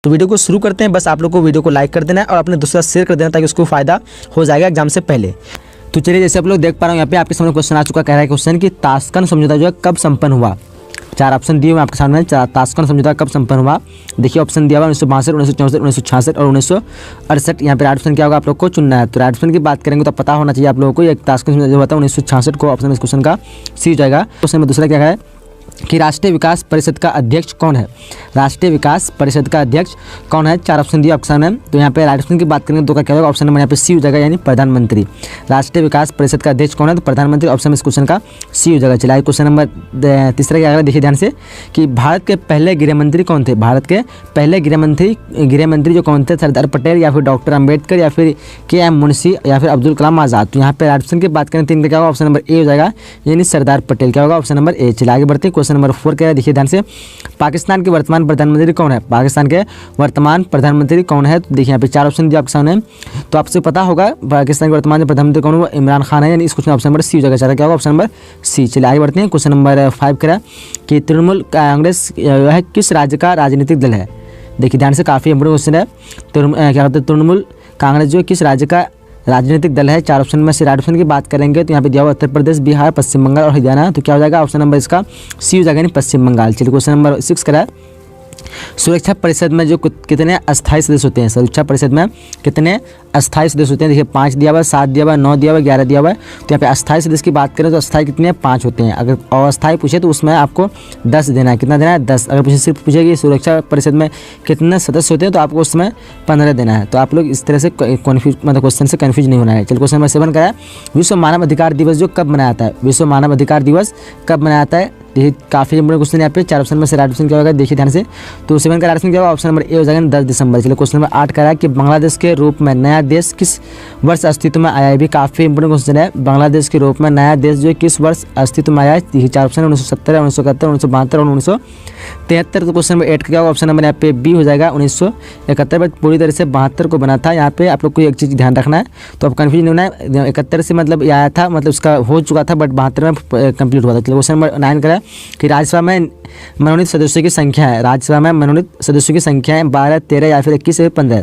तो वीडियो को शुरू करते हैं। बस आप लोग को वीडियो को लाइक कर देना है और अपने दोस्तों के साथ शेयर कर देना ताकि उसको फायदा हो जाएगा एग्जाम से पहले। तो चलिए, जैसे आप लोग देख पा रहे हो यहाँ पे आपके सामने क्वेश्चन आ चुका। कह रहा है क्वेश्चन कि ताशकंद समझौता जो है कब संपन्न हुआ। 4 ऑप्शन दिए हुए आपके सामने। ताशकंद समझौता कब संपन्न हुआ। देखिए ऑप्शन दिया हुआ 1962, 1964, 1966 और 1968। यहाँ पे राइट ऑप्शन क्या होगा आप लोग को चुनना है। तो राइट ऑप्शन की बात करेंगे तो पता होना चाहिए आप लोगों को। एक ताशकंद समझौता जो होता है 1966 को ऑप्शन इस क्वेश्चन का सी हो जाएगा। क्वेश्चन में दूसरा क्या है कि राष्ट्रीय विकास परिषद का अध्यक्ष कौन है। राष्ट्रीय विकास परिषद का अध्यक्ष कौन है। 4 ऑप्शन दिए ऑप्शन है। तो यहाँ पे राइट ऑप्शन की बात करेंगे तो क्या होगा, ऑप्शन नंबर यहाँ पे सी हो जाएगा, यानी प्रधानमंत्री। राष्ट्रीय विकास परिषद का अध्यक्ष कौन है, तो प्रधानमंत्री। ऑप्शन इस क्वेश्चन का सी हो जाएगा। चलिए क्वेश्चन नंबर तीसरा क्या है, देखिए ध्यान से कि भारत के पहले गृहमंत्री कौन थे। भारत के पहले गृहमंत्री जो कौन थे, सरदार पटेल या फिर डॉक्टर अम्बेडकर या फिर के.एम. मुंशी या फिर अब्दुल कलाम आज़ाद। तो यहाँ पे राइट ऑप्शन की बात करें 3 का क्या होगा, ऑप्शन नंबर ए हो जाएगा, यानी सरदार पटेल। क्या होगा, ऑप्शन नंबर ए। चलिए आगे बढ़ते हैं। क्वेश्चन नंबर 4 क्या है, देखिए ध्यान से, पाकिस्तान के वर्तमान प्रधानमंत्री कौन है। पाकिस्तान के वर्तमान प्रधानमंत्री कौन है। तो देखिए यहाँ पे 4 ऑप्शन दिए आपके सामने। तो आपसे पता होगा पाकिस्तान के वर्तमान प्रधानमंत्री कौन है, इमरान खान है, यानी इस क्वेश्चन ऑप्शन नंबर सी हो जाएगा। क्या होगा, ऑप्शन नंबर सी। चलिए आगे बढ़ते हैं। क्वेश्चन नंबर 5 कह रहा है कि तृणमूल कांग्रेस है किस राज्य का राजनीतिक दल है। देखिए ध्यान से, काफी इंपोर्टेंट क्वेश्चन है। क्या होता है, तृणमूल कांग्रेस जो किस राज्य का राजनीतिक दल है। 4 ऑप्शन में से राइट ऑप्शन की बात करेंगे तो यहाँ पे दिया हुआ उत्तर प्रदेश, बिहार, पश्चिम बंगाल और हरियाणा। तो क्या हो जाएगा, ऑप्शन नंबर इसका सी हो जाएगा, यानी पश्चिम बंगाल। चलिए क्वेश्चन नंबर 6 करा है, सुरक्षा परिषद में जो कितने अस्थायी सदस्य होते हैं। सुरक्षा परिषद में कितने अस्थायी सदस्य होते हैं। देखिए 5 दिया हुआ, 7 दिया हुआ, 9 दिया हुआ, 11 दिया हुआ है। तो यहाँ पे अस्थायी सदस्य की बात करें तो अस्थायी कितने 5 होते हैं। अगर अस्थायी पूछे तो उसमें आपको 10 देना है। कितना देना है, 10। अगर पूछे सिर्फ पूछेगी सुरक्षा परिषद में कितने सदस्य होते हैं तो आपको उसमें 15 देना है। तो आप लोग इस तरह से कन्फ्यूज, मतलब क्वेश्चन से कन्फ्यूज नहीं होना है। चलिए क्वेश्चन नंबर 7 का है, विश्व मानव अधिकार दिवस जो कब मनाया जाता है। विश्व मानव अधिकार दिवस कब मनाया जाता है। देखिए काफी इंपोर्टेंट क्वेश्चन यहाँ पे। 4 ऑप्शन में से राइट ऑप्शन क्या होगा, देखिए ध्यान से। तो 7 का राइट ऑप्शन क्या होगा, ऑप्शन नंबर ए हो जाएगा, 10 दिसंबर। चलिए क्वेश्चन नंबर 8 का है कि बांग्लादेश के रूप में नया देश किस वर्ष अस्तित्व में आया है। भी काफी इंपोर्टेंट क्वेश्चन है। बांग्लादेश के रूप में नया देश जो किस वर्ष अस्तित्व में आया है। देखिए 4 ऑप्शन 1970, 1971, 1972 और 1973। तो क्वेश्चन नंबर 8 का क्या होगा, ऑप्शन नंबर यहाँ पे बी हो जाएगा, 1971। बट पूरी तरह से 72 को बना था। यहाँ पे आप लोग को एक चीज़ ध्यान रखना है, तो अब कन्फ्यूज नहीं होना है। 71 से मतलब ये आया था, मतलब उसका हो चुका था, बट 72 में कंप्लीट हुआ था। चलिए क्वेश्चन नंबर 9 का है कि राज्यसभा में मनोनीत सदस्यों की संख्या है। राज्यसभा में मनोनीत सदस्यों की संख्या है 12, 13 या फिर 21 या 15।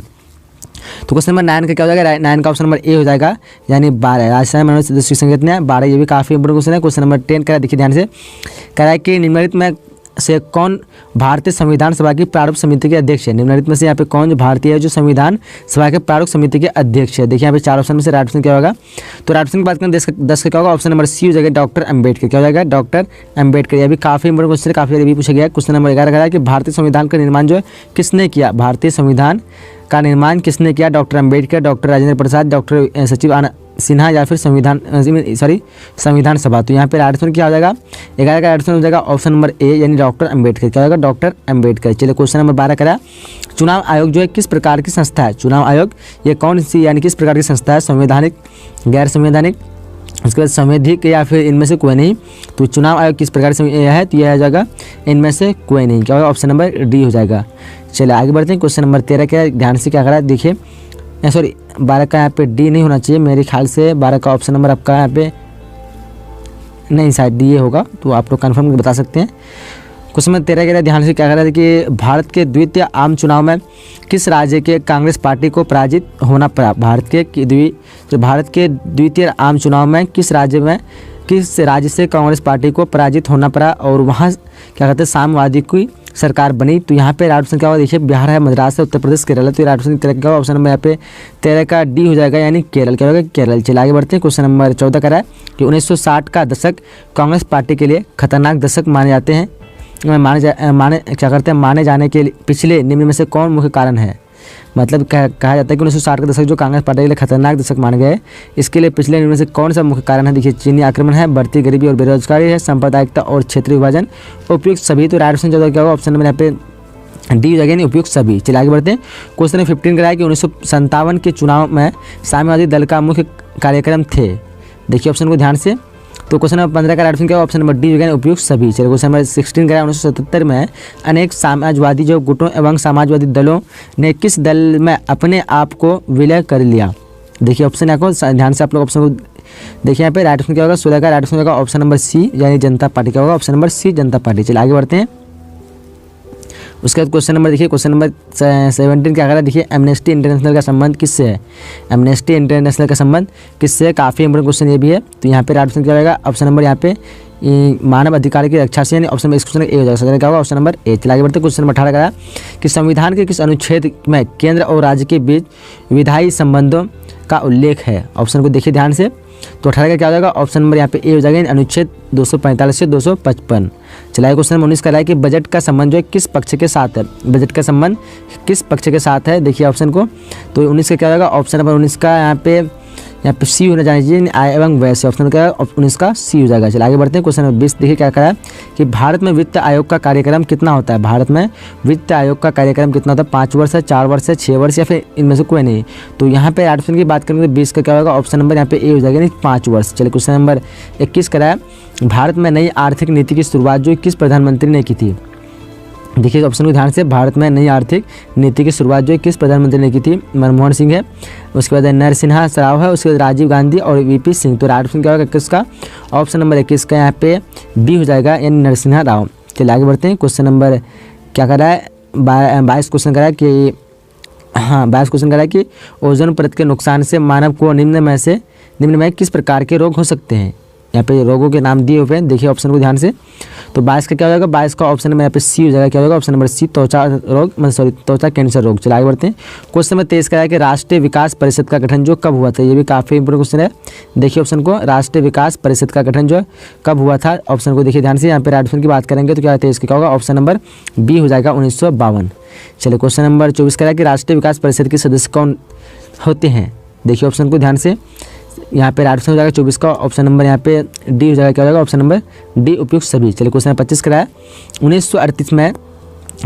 तो क्वेश्चन नंबर 9 का क्या हो जाएगा, 9 का ऑप्शन नंबर ए हो जाएगा, यानी 12। राज्यसभा में मनोनीत सदस्यों की संख्या कितनी है, 12। ये भी काफी इंपोर्टेंट क्वेश्चन है। क्वेश्चन नंबर 10 का देखिए ध्यान से, कह रहा है कि निम्नलिखित में से कौन भारतीय संविधान सभा की प्रारूप समिति के अध्यक्ष है। निम्नलिखित में से यहाँ पे कौन जो भारतीय है जो संविधान सभा के प्रारूप समिति के अध्यक्ष है। देखिए यहाँ पे 4 ऑप्शन में से राइट ऑप्शन क्या होगा। तो राइट ऑप्शन की बात करें 10 का क्या होगा, ऑप्शन नंबर सी हो जाएगा, डॉक्टर अम्बेडकर। क्या हो जाएगा, डॉक्टर अम्बेडकर। यह भी काफी इंपोर्टेंट क्वेश्चन है, काफी भी पूछा गया है। क्वेश्चन नंबर 11 का है कि भारतीय संविधान का निर्माण जो है किसने किया। भारतीय संविधान का निर्माण किसने किया, doctor Ambedkar, doctor Rajendra Prasad, doctor सचिव सिन्हा या फिर संविधान सभा। तो यहाँ पे राइट आंसर क्या हो जाएगा, 11 का राइट आंसर हो जाएगा ऑप्शन नंबर ए, यानी डॉक्टर अम्बेडकर। क्या होगा, डॉक्टर अम्बेडकर। चलिए क्वेश्चन नंबर 12 करा, चुनाव आयोग जो है किस प्रकार की संस्था है। चुनाव आयोग ये कौन सी, यानी किस प्रकार की संस्था है, संवैधानिक, गैर संवैधानिक, उसके बाद संवैधिक या फिर इनमें से कोई नहीं। तो चुनाव आयोग किस प्रकार से है, तो यह हो जाएगा इनमें से कोई नहीं। क्या होगा, ऑप्शन नंबर डी हो जाएगा। चलिए आगे बढ़ते हैं। क्वेश्चन नंबर 13 क्या है, ध्यान से क्या करा है देखिए, सॉरी 12 का यहाँ पे डी नहीं होना चाहिए मेरे ख्याल से। 12 का ऑप्शन नंबर आपका यहाँ पे नहीं, शायद डी ये होगा, तो आप लोग कन्फर्म करके बता सकते हैं। क्वेश्चन नंबर 13 कह ध्यान से क्या कह रहा है कि भारत के द्वितीय आम चुनाव में किस राज्य के कांग्रेस पार्टी को पराजित होना पड़ा। भारत के द्वितीय आम चुनाव में किस राज्य से कांग्रेस पार्टी को पराजित होना पड़ा और वहाँ क्या कहते हैं साम्यवादी की सरकार बनी। तो यहाँ पे राइट ऑप्शन क्या होगा, देखिए बिहार है, मद्रास है, उत्तर प्रदेश, केरल है। तो राइट ऑप्शन क्या होगा, ऑप्शन नंबर यहाँ पे 13 का डी हो जाएगा, यानी केरल। क्या होगा, केरल। चलिए आगे बढ़ते हैं। क्वेश्चन नंबर 14 का है कि 1960 का दशक कांग्रेस पार्टी के लिए खतरनाक दशक माने जाते हैं। माने जाने के पिछले निम्न में से कौन मुख्य कारण है। मतलब कहा जाता है कि 1960 का दशक जो कांग्रेस पार्टी के लिए खतरनाक दशक माने गए, इसके लिए पिछले निम्न में से कौन सा मुख्य कारण है। देखिए चीनी आक्रमण है, बढ़ती गरीबी और बेरोजगारी है, सांप्रदायिकता और क्षेत्रीय विभाजन, उपयुक्त सभी। तो राइट ऑप्शन जो क्या होगा, ऑप्शन नंबर यहाँ पे डी हो जाएगा, उपयुक्त सभी। चलिए आगे बढ़ते हैं। क्वेश्चन नंबर 15 का है कि 1957 के चुनाव में साम्यवादी दल का मुख्य कार्यक्रम थे। देखिए ऑप्शन को ध्यान से। तो क्वेश्चन नंबर 15 का राइट ऑप्शन क्या होगा, ऑप्शन नंबर डी हो गया, उपयुक्त सभी। चलिए क्वेश्चन नंबर 16 का है 1977 में अनेक समाजवादी जो गुटों एवं समाजवादी दलों ने किस दल में अपने आप को विलय कर लिया। देखिए ऑप्शन यहाँ को ध्यान से आप लोग ऑप्शन को देखिए, यहाँ पे राइट ऑप्शन क्या होगा, 16 का राइट ऑप्शन होगा ऑप्शन नंबर सी, यानी जनता पार्टी। क्या होगा, ऑप्शन नंबर सी, जनता पार्टी। चलिए आगे बढ़ते हैं। उसके बाद क्वेश्चन नंबर देखिए, क्वेश्चन नंबर 17 क्या कह रहा है, देखिए एमनेस्टी इंटरनेशनल का संबंध किससे है। एमनेस्टी इंटरनेशनल का संबंध किससे है, काफ़ी इंपॉर्टेंट क्वेश्चन ये भी है। तो यहाँ पे राइट ऑप्शन क्या रहेगा, ऑप्शन नंबर यहाँ पे मानव अधिकार की रक्षा से, यानी ऑप्शन नंबर इस क्वेश्चन ए हो जाएगा। क्या होगा, ऑप्शन नंबर ए। चला आगे बढ़ते क्वेश्चन नंबर 18 का कि संविधान के किस अनुच्छेद में केंद्र और राज्य के बीच विधायी संबंधों का उल्लेख है। ऑप्शन को देखिए ध्यान से। तो 18 का क्या हो जाएगा, ऑप्शन नंबर यहाँ पे ए हो जाएगा, अनुच्छेद 245 से 255। चलाइए क्वेश्चन नंबर 19 का है कि बजट का संबंध जो है किस पक्ष के साथ है। बजट का संबंध किस पक्ष के साथ है, देखिए ऑप्शन को। तो 19 का क्या होगा, ऑप्शन नंबर 19 का यहाँ पे सी होना चाहिए, आय एवं व्यय से। ऑप्शन क्या है, 19 का सी हो जाएगा। चलिए आगे बढ़ते हैं क्वेश्चन नंबर 20। देखिए क्या कहा है कि भारत में वित्त आयोग का कार्यक्रम कितना होता है। भारत में वित्त आयोग का कार्यक्रम कितना होता है, 5 वर्ष है, 4 वर्ष है, 6 वर्ष या फिर इनमें से कोई नहीं। तो यहाँ पे ऑप्शन की बात करेंगे तो 20 का क्या होगा, ऑप्शन नंबर यहाँ पे ए हो जाएगा, यानी 5 वर्ष। चलिए क्वेश्चन नंबर 21 कराया, भारत में नई आर्थिक नीति की शुरुआत जो किस प्रधानमंत्री ने की थी। देखिए ऑप्शन को ध्यान से, भारत में नई आर्थिक नीति की शुरुआत जो किस प्रधानमंत्री ने की थी, मनमोहन सिंह है, उसके बाद नरसिम्हा राव है, उसके बाद राजीव गांधी और वीपी सिंह। तो राइट ऑप्शन क्या होगा किसका, ऑप्शन नंबर 21 का यहाँ पे बी हो जाएगा, यानी नरसिम्हा राव। चलिए आगे बढ़ते हैं। क्वेश्चन नंबर क्या कर रहा है, 22 क्वेश्चन कर रहा है कि 22 क्वेश्चन कर रहा है कि ओजोन परत के नुकसान से मानव को निम्न में किस प्रकार के रोग हो सकते हैं। यहाँ पे रोगों के नाम दिए हुए हैं, देखिए ऑप्शन को ध्यान से। तो 22 का क्या हो जाएगा, 22 का ऑप्शन में यहाँ पे सी हो जाएगा। क्या होगा, ऑप्शन नंबर सी, त्वचा रोग, त्वचा कैंसर रोग। चलिए आगे बढ़ते हैं। क्वेश्चन नंबर 23 का है कि राष्ट्रीय विकास परिषद का गठन जो कब हुआ था। ये भी काफ़ी इंपोर्टेंट क्वेश्चन है, देखिए ऑप्शन को। राष्ट्रीय विकास परिषद का गठन जो है कब हुआ था, ऑप्शन को देखिए ध्यान से। यहाँ पे राइट ऑप्शन की बात करेंगे तो क्या है, इसका क्या होगा, ऑप्शन नंबर बी हो जाएगा, 1952। चलिए क्वेश्चन नंबर 24 का है कि राष्ट्रीय विकास परिषद के सदस्य कौन होते हैं। देखिए ऑप्शन को ध्यान से, यहाँ पे राइट ऑप्शन हो जाएगा 24 का, ऑप्शन नंबर यहाँ पे डी हो जाएगा। क्या हो जाएगा, ऑप्शन नंबर डी, उपयुक्त सभी। चलिए क्वेश्चन नंबर 25 कराया, 1938 में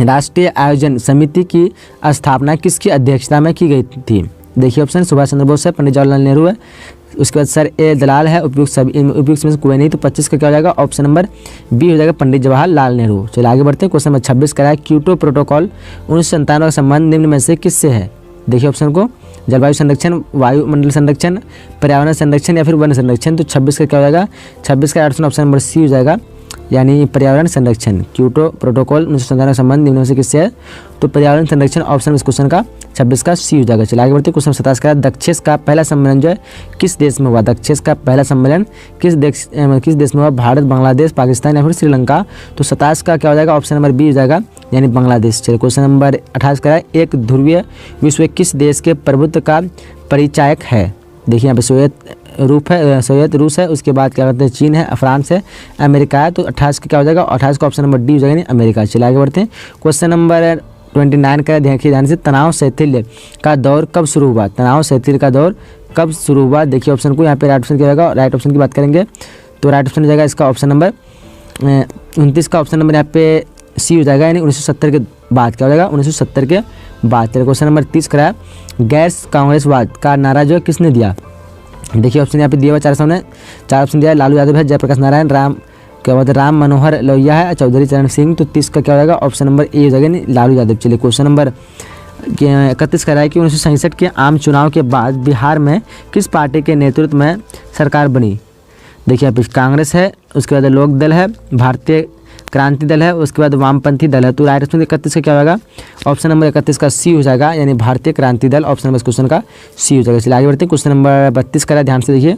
राष्ट्रीय आयोजन समिति की स्थापना किसकी अध्यक्षता में की गई थी। देखिए ऑप्शन सुभाष चंद्र बोस है, पंडित जवाहरलाल नेहरू है, उसके बाद सर ए दलाल है, उपयुक्त सभी। उपयुक्त में से कोई नहीं। तो 25 का क्या हो जाएगा, ऑप्शन नंबर बी हो जाएगा, पंडित जवाहरलाल नेहरू। चलिए आगे बढ़ते हैं। क्वेश्चन नंबर 26 कराया, क्योटो प्रोटोकॉल 1997 का संबंध निम्न में से किससे है। देखिए ऑप्शन को, जलवायु संरक्षण, वायुमंडल संरक्षण, पर्यावरण संरक्षण या फिर वन संरक्षण। तो 26 का क्या हो जाएगा, 26 का ऑप्शन नंबर सी हो जाएगा, यानी पर्यावरण संरक्षण। क्योटो प्रोटोकॉल 1997 का संबंध निम्न में से किससे है, तो पर्यावरण संरक्षण, ऑप्शन इस क्वेश्चन का 26 का सी हो जाएगा। चलिए आगे बढ़ते हैं। क्वेश्चन 27 का, दक्षेस का पहला सम्मेलन जो है किस देश में हुआ। दक्षेस का पहला सम्मेलन किस देश में हुआ, भारत, बांग्लादेश, पाकिस्तान या फिर श्रीलंका। तो 27 का क्या हो जाएगा, ऑप्शन नंबर बी हो जाएगा, यानी बांग्लादेश। चलिए क्वेश्चन नंबर 28 का, एक ध्रुवीय विश्व किस देश के प्रभुत्व का परिचायक है। देखिए यहाँ पे सोवियत रूस है, उसके बाद क्या कहते हैं चीन है, फ्रांस है, अमेरिका है। तो 28 का क्या हो जाएगा, 28 का ऑप्शन नंबर डी हो जाएगा, यानी अमेरिका। चलिए आगे बढ़ते हैं। क्वेश्चन नंबर 29 का देखिए ध्यान से, तनाव शैथिल्य का दौर कब शुरू हुआ। तनाव शैथिल्य का दौर कब शुरू हुआ, देखिए ऑप्शन को। यहाँ पे राइट ऑप्शन क्या होगा, राइट ऑप्शन की बात करेंगे तो राइट ऑप्शन हो जाएगा इसका ऑप्शन नंबर 29 का ऑप्शन नंबर यहाँ पे सी हो जाएगा, यानी 1970 के बाद। क्या हो जाएगा, 1970 के बाद। चलिए क्वेश्चन नंबर 30 कराया, गैर कांग्रेसवाद का नारा जो है किसने दिया। देखिए ऑप्शन यहाँ पे दिया हुआ, 4 ऑप्शन दिया है, लालू यादव है, जयप्रकाश नारायण, राम मनोहर लोहिया है, चौधरी चरण सिंह। तो 30 का क्या हो जाएगा, ऑप्शन नंबर ए हो जाएगा, लालू यादव। चलिए क्वेश्चन नंबर 31 का है कि 1967 के आम चुनाव के बाद बिहार में किस पार्टी के नेतृत्व में सरकार बनी। देखिए यहाँ पे कांग्रेस है, उसके बाद लोक दल है, भारतीय क्रांति दल है, उसके बाद वामपंथी दल है। तो राइट ऑप्शन 31 का क्या होगा, ऑप्शन नंबर 31 का सी हो जाएगा, यानी भारतीय क्रांति दल। ऑप्शन नंबर इस क्वेश्चन का सी हो जाएगा। चलिए आगे बढ़ते हैं। क्वेश्चन नंबर 32 का ध्यान से देखिए,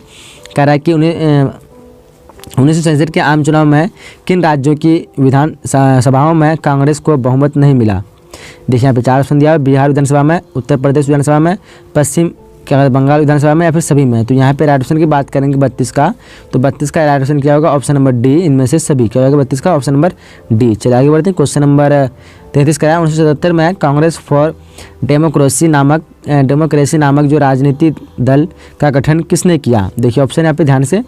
कह रहा है कि 1967 के आम चुनाव में किन राज्यों की विधान सभाओं में कांग्रेस को बहुमत नहीं मिला। देखिए यहाँ पे 4 ऑप्शन दिया है, बिहार विधानसभा में, उत्तर प्रदेश विधानसभा में, पश्चिम क्या बंगाल विधानसभा में या फिर सभी में। तो यहाँ पे राइट ऑप्शन की बात करेंगे 32 का, तो 32 का राइट ऑप्शन क्या होगा, ऑप्शन नंबर डी, इनमें से सभी। क्या होगा 32 का ऑप्शन नंबर डी। चलिए आगे बढ़ते हैं। क्वेश्चन नंबर 33 का है, 1977 में कांग्रेस फॉर डेमोक्रेसी नामक जो राजनीतिक दल का गठन किसने किया। देखिए ऑप्शन यहाँ पे ध्यान से,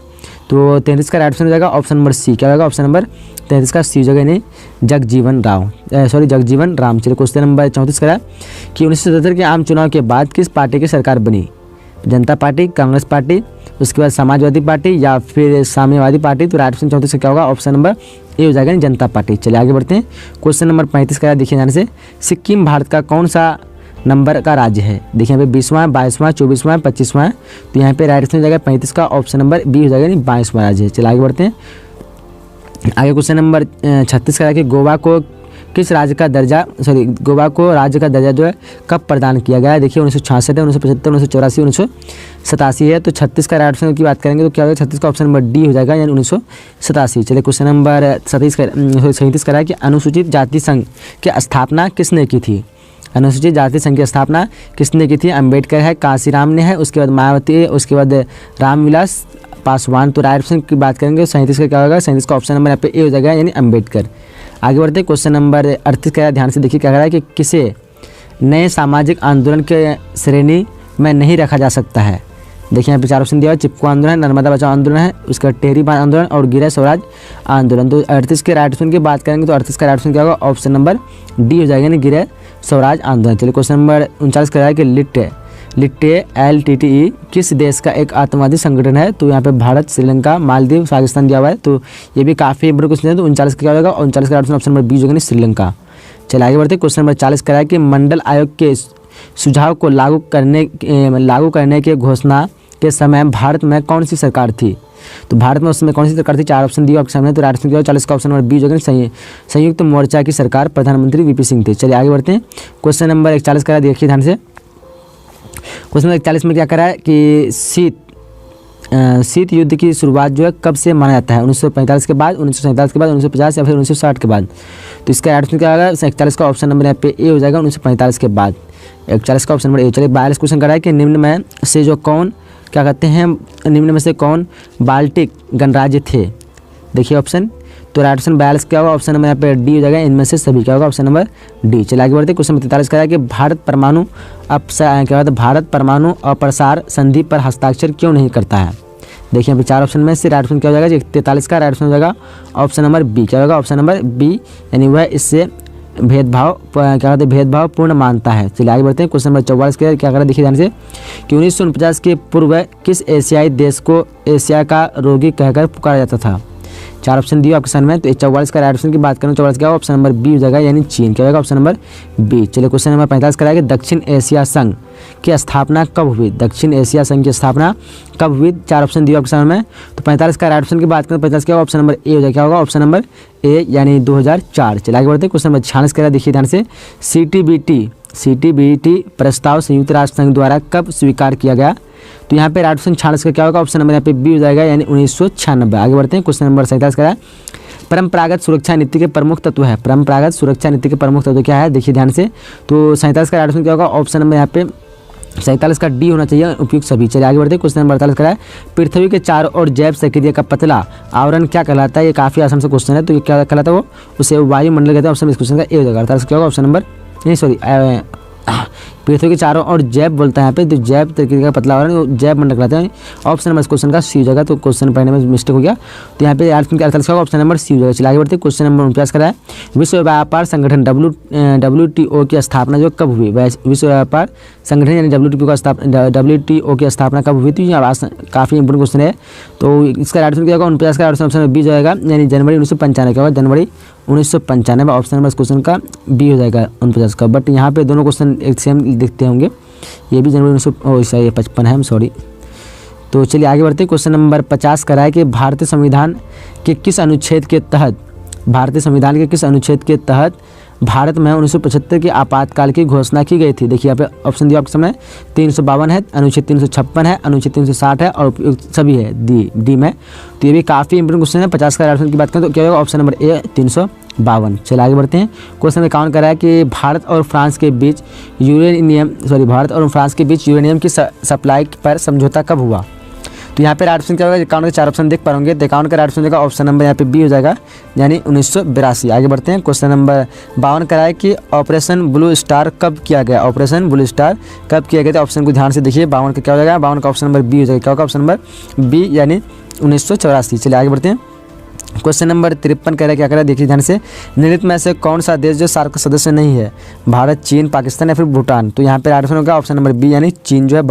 तो 33 का राइट ऑप्शन हो जाएगा ऑप्शन नंबर सी। क्या होगा, ऑप्शन नंबर 33 का सी हो जाएगा, नहीं जगजीवन राम। चलिए क्वेश्चन नंबर 34 का है कि 1977 के आम चुनाव के बाद किस पार्टी की सरकार बनी। जनता पार्टी, कांग्रेस पार्टी, उसके बाद समाजवादी पार्टी या फिर साम्यवादी पार्टी। तो राइट ऑप्शन 34 का क्या होगा, ऑप्शन नंबर ए हो जाएगा, जनता पार्टी। चलिए आगे बढ़ते हैं। क्वेश्चन नंबर 35 का देखिए ध्यान से, सिक्किम भारत का कौन सा नंबर का राज्य है। देखिए यहाँ पे 20वां, 22वां, 24वां, 25वां। तो यहाँ पे राइट ऑप्शन हो जाएगा 35 का ऑप्शन नंबर बी हो जाएगा, यानी 22वां राज्य है। चलिए आगे बढ़ते हैं। आगे क्वेश्चन नंबर 36 का है कि गोवा को किस राज्य का दर्जा गोवा को राज्य का दर्जा जो है कब प्रदान किया गया है? देखिए 1966 है, 1975, 1984, 1987 है। तो 36 का राइट ऑप्शन की बात करेंगे तो क्या होगा? 36 का ऑप्शन नंबर डी हो जाएगा, यानी 1987। चलिए क्वेश्चन नंबर 37 का है कि अनुसूचित जाति संघ की स्थापना किसने की थी? अनुसूचित जाति संघ की स्थापना किसने की थी? अम्बेडकर है, कांसीराम ने है, उसके बाद मायावती है, उसके बाद रामविलास पासवान। तो राइट ऑप्शन की बात करेंगे 37 का क्या होगा? 37 का ऑप्शन नंबर यहाँ पे ए हो जाएगा, यानी अम्बेडकर। आगे बढ़ते हैं क्वेश्चन नंबर 38 का, ध्यान से देखिए क्या कह रहा है कि किसे नए सामाजिक आंदोलन के श्रेणी में नहीं रखा जा सकता है? देखिए यहाँ पे 4 ऑप्शन दिया हुआ है, चिपको आंदोलन, नर्मदा बचाओ आंदोलन है, उसका टेहरी बांध आंदोलन और गिरह स्वराज आंदोलन। तो 38 के राइट ऑप्शन की बात करेंगे तो 38 का राइट ऑप्शन क्या होगा? ऑप्शन नंबर डी हो जाएगा, यानी गिरह स्वराज आंदोलन। चलिए क्वेश्चन नंबर 39 का है कि लिट्टे LTTE किस देश का एक आतंकवादी संगठन है? तो यहाँ पे भारत, श्रीलंका, मालदीव, पाकिस्तान दिया हुआ है। तो ये भी काफ़ी इंपॉर्टेंट क्वेश्चन है। तो 39 का क्या होगा? 39 का ऑप्शन नंबर बी होगा, श्रीलंका। चलिए आगे बढ़ते हैं क्वेश्चन नंबर 40 का है कि मंडल आयोग के सुझाव को लागू करने की घोषणा के समय भारत में कौन सी सरकार थी? तो भारत में उस समय कौन सी सरकार थी? 4 ऑप्शन दिए आपके सामने। तो राइट ऑप्शन क्या होगा? 40 का ऑप्शन नंबर बी होगा, संयुक्त मोर्चा की सरकार, प्रधानमंत्री VP सिंह थे। चलिए आगे बढ़ते हैं क्वेश्चन नंबर 41 का, देखिए ध्यान से। क्वेश्चन नंबर 41 में क्या करा है कि शीत युद्ध की शुरुआत जो है कब से माना जाता है? 1945 के बाद, 1947 के बाद, 1950 या फिर 1960 के बाद? तो इसका राइट ऑप्शन क्या होगा? 41 का ऑप्शन नंबर यहाँ पे ए हो जाएगा, 1945 के बाद। 41 का ऑप्शन नंबर ए। चलिए 42 क्वेश्चन करा है कि निम्न में से कौन बाल्टिक गणराज्य थे? देखिए ऑप्शन। तो राइट ऑप्शन 42 क्या होगा? ऑप्शन नंबर यहाँ पे डी हो जाएगा, इनमें से सभी क्या होगा? Option number D. चलिए आगे बढ़ते हैं क्वेश्चन 43 का है कि भारत परमाणु अप्रसार संधि पर हस्ताक्षर क्यों नहीं करता है? देखिए यहाँ पे 4 ऑप्शन में से राइट ऑप्शन क्या हो जाएगा? 43 का राइट ऑप्शन हो जाएगा ऑप्शन नंबर बी। क्या होगा? ऑप्शन नंबर बी, यानी वह इससे भेदभावपूर्ण मानता है। चलिए आगे बढ़ते हैं क्वेश्चन नंबर 44 के, क्या करा देखिए ध्यान से कि 1949 के पूर्व किस एशियाई देश को एशिया का रोगी कहकर पुकारा जाता था? 4 ऑप्शन दिए आपके सामने में। तो 44 का राइट ऑप्शन की बात करें, 44 क्या होगा? ऑप्शन नंबर बी हो जाएगा, यानी चीन। क्या होगा? Option number B. चलिए क्वेश्चन नंबर 45 कराएगा, दक्षिण एशिया संघ की स्थापना कब हुई? दक्षिण एशिया संघ की स्थापना कब हुई? 4 ऑप्शन दिए आपके सामने में। तो 45 का राइट ऑप्शन की बात करें, 45 क्या होगा? ऑप्शन नंबर ए हो जाएगा। क्या होगा? ऑप्शन नंबर ए, यानी 2004। चलिए आगे बढ़ते हैं क्वेश्चन नंबर 46 करा, देखिए ध्यान से। CTBT प्रस्ताव संयुक्त राष्ट्र संघ द्वारा कब स्वीकार किया गया? तो यहाँ पे राइट ऑप्शन 46 का क्या होगा? ऑप्शन नंबर यहाँ पे बी हो जाएगा, यानी 1996। आगे बढ़ते हैं क्वेश्चन नंबर 47 का है, परंपरागत सुरक्षा नीति के प्रमुख तत्व है। परंपरागत सुरक्षा नीति के प्रमुख तत्व क्या है? देखिए ध्यान से। तो 47 का राइट ऑप्शन क्या होगा? ऑप्शन नंबर यहाँ पे 47 का डी होना चाहिए, उपयुक्त सभी। चलिए आगे बढ़ते हैं क्वेश्चन नंबर 48 का है, पृथ्वी के चारों ओर जैव सक्रिय का पतला आवरण क्या कहलाता है? ये काफी आसान सा क्वेश्चन है। तो ये क्या कहलाता है? वो उसे वायुमंडल कहते हैं। ऑप्शन इस क्वेश्चन का ए हो जाएगा। 48 क्या होगा? ऑप्शन नंबर पृथ्वी के चारों ओर जैव बोलता है यहाँ पे, तो जैव तरीके का पतला आवरण जैव मंडल कहलाते हैं। ऑप्शन नंबर इस क्वेश्चन का सी हो जाएगा। तो क्वेश्चन पढ़ने में मिस्टेक हो गया, तो यहाँ पे 48 का ऑप्शन नंबर सी हो जाएगा। चलिए आगे बढ़ते हैं क्वेश्चन नंबर 49 का है, विश्व व्यापार संगठन WTO की स्थापना जो कब हुई? विश्व व्यापार संगठन यानी WTO की स्थापना कब हुई थी? काफ़ी इंपोर्टेंट क्वेश्चन है। तो इसका राइट आंसर क्या होगा? 49 का ऑप्शन नंबर बी जाएगा, यानी जनवरी 1995। क्या होगा? जनवरी 1995। ऑप्शन नंबर इस क्वेश्चन का बी हो जाएगा 49 का। बट यहाँ पे दोनों क्वेश्चन एक सेम दिखते होंगे। ये भी जनवरी 1955 है, सॉरी। तो चलिए आगे बढ़ते हैं क्वेश्चन नंबर 50 का है कि भारतीय संविधान के किस अनुच्छेद के तहत भारत में 1975 के आपातकाल की घोषणा की गई थी? देखिए यहाँ पे ऑप्शन दिया आपके सामने, 352 है, अनुच्छेद 356 है, अनुच्छेद 360 है और सभी है डी में। तो ये भी काफ़ी इंपोर्टेंट क्वेश्चन है। 50 का ऑप्शन की बात करें तो क्या होगा? ऑप्शन नंबर ए 352। चलिए आगे बढ़ते हैं क्वेश्चन 51 कर रहा है कि भारत और फ्रांस के बीच यूरेनियम की सप्लाई पर समझौता कब हुआ? तो यहाँ पे राइट ऑप्शन क्या होगा? 51 के 4 ऑप्शन देख पाओगे। 51 का राइट ऑप्शन देगा ऑप्शन नंबर यहाँ पे बी हो जाएगा, यानी 1982। आगे बढ़ते हैं क्वेश्चन नंबर 52 का है कि ऑपरेशन ब्लू स्टार कब किया गया? ऑपरेशन ब्लू स्टार कब किया गया? तो ऑप्शन को ध्यान से देखिए। 52 का क्या हो जाएगा? 52 का ऑप्शन नंबर बी हो जाएगा। क्या होगा? ऑप्शन नंबर बी, यानी 1984। चलिए आगे बढ़ते हैं क्वेश्चन नंबर 53 कह रहा है, क्या कह रहा है? देखिए ध्यान से, निम्नलिखित में से कौन सा देश जो सार्क का सदस्य नहीं है? भारत, चीन, पाकिस्तान या फिर भूटान? तो यहाँ पे राइट ऑप्शन होगा ऑप्शन नंबर बी, यानी चीन जो है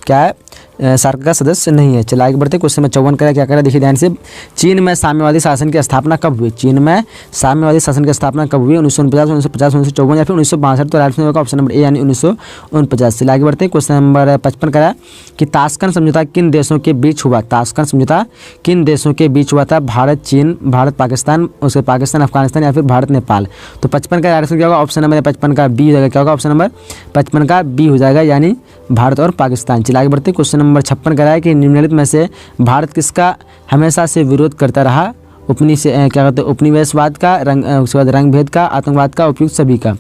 क्या है सार्क का सदस्य नहीं है। चलिए आगे बढ़ते हैं। क्वेश्चन नंबर 54 करा क्या करा देखिए ध्यान से। चीन में साम्यवादी शासन की स्थापना कब हुई? चीन में साम्यवादी शासन की स्थापना कब हुई? 1949, 1950, 1954 या फिर 1962? तो राइट आंसर होगा ऑप्शन नंबर ए यानी 1949। चलिए आगे बढ़ते हैं। क्वेश्चन नंबर 55 करा कि ताशकंद समझौता किन देशों के बीच हुआ? ताशकंद समझौता किन देशों के बीच हुआ था? भारत चीन, भारत पाकिस्तान, उसके पाकिस्तान अफगानिस्तान या फिर भारत नेपाल? तो 55 का राइट आंसर क्या होगा? ऑप्शन नंबर 55 का बी हो जाएगा। क्या होगा? ऑप्शन नंबर 55 का बी हो जाएगा यानी भारत और पाकिस्तान। चलिए आगे बढ़ते हैं। क्वेश्चन नंबर 56 करा है कि निम्नलिखित में से भारत किसका हमेशा से विरोध करता रहा? क्या कहते हैं? उपनिवेशवाद का, उसके बाद रंग भेद का, आतंकवाद का, उपयुक्त सभी का?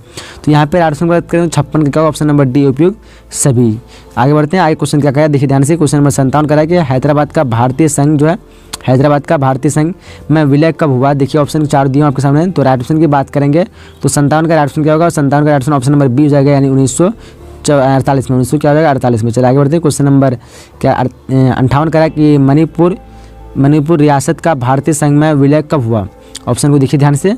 तो यहाँ पे राइट बात करें तो 56 का क्या होगा? ऑप्शन नंबर डी उपयुक्त सभी। आगे बढ़ते हैं। आगे क्वेश्चन क्या कहा देखिए ध्यान से। क्वेश्चन नंबर 57 करा है कि हैदराबाद का भारतीय संघ जो है, हैदराबाद का भारतीय संघ में विलय कब हुआ? देखिए ऑप्शन 4 दिए आपके सामने। तो राइट ऑप्शन की बात करेंगे तो 57 का राइट ऑप्शन क्या होगा? 57 का right option option number B हो जाएगा यानी 1948 में। 1900 क्या हो जाएगा? 48 में। चलिए आगे बढ़ते हैं। क्वेश्चन नंबर 58 करा कि मणिपुर रियासत का भारतीय संघ में विलय कब हुआ? ऑप्शन को देखिए ध्यान से।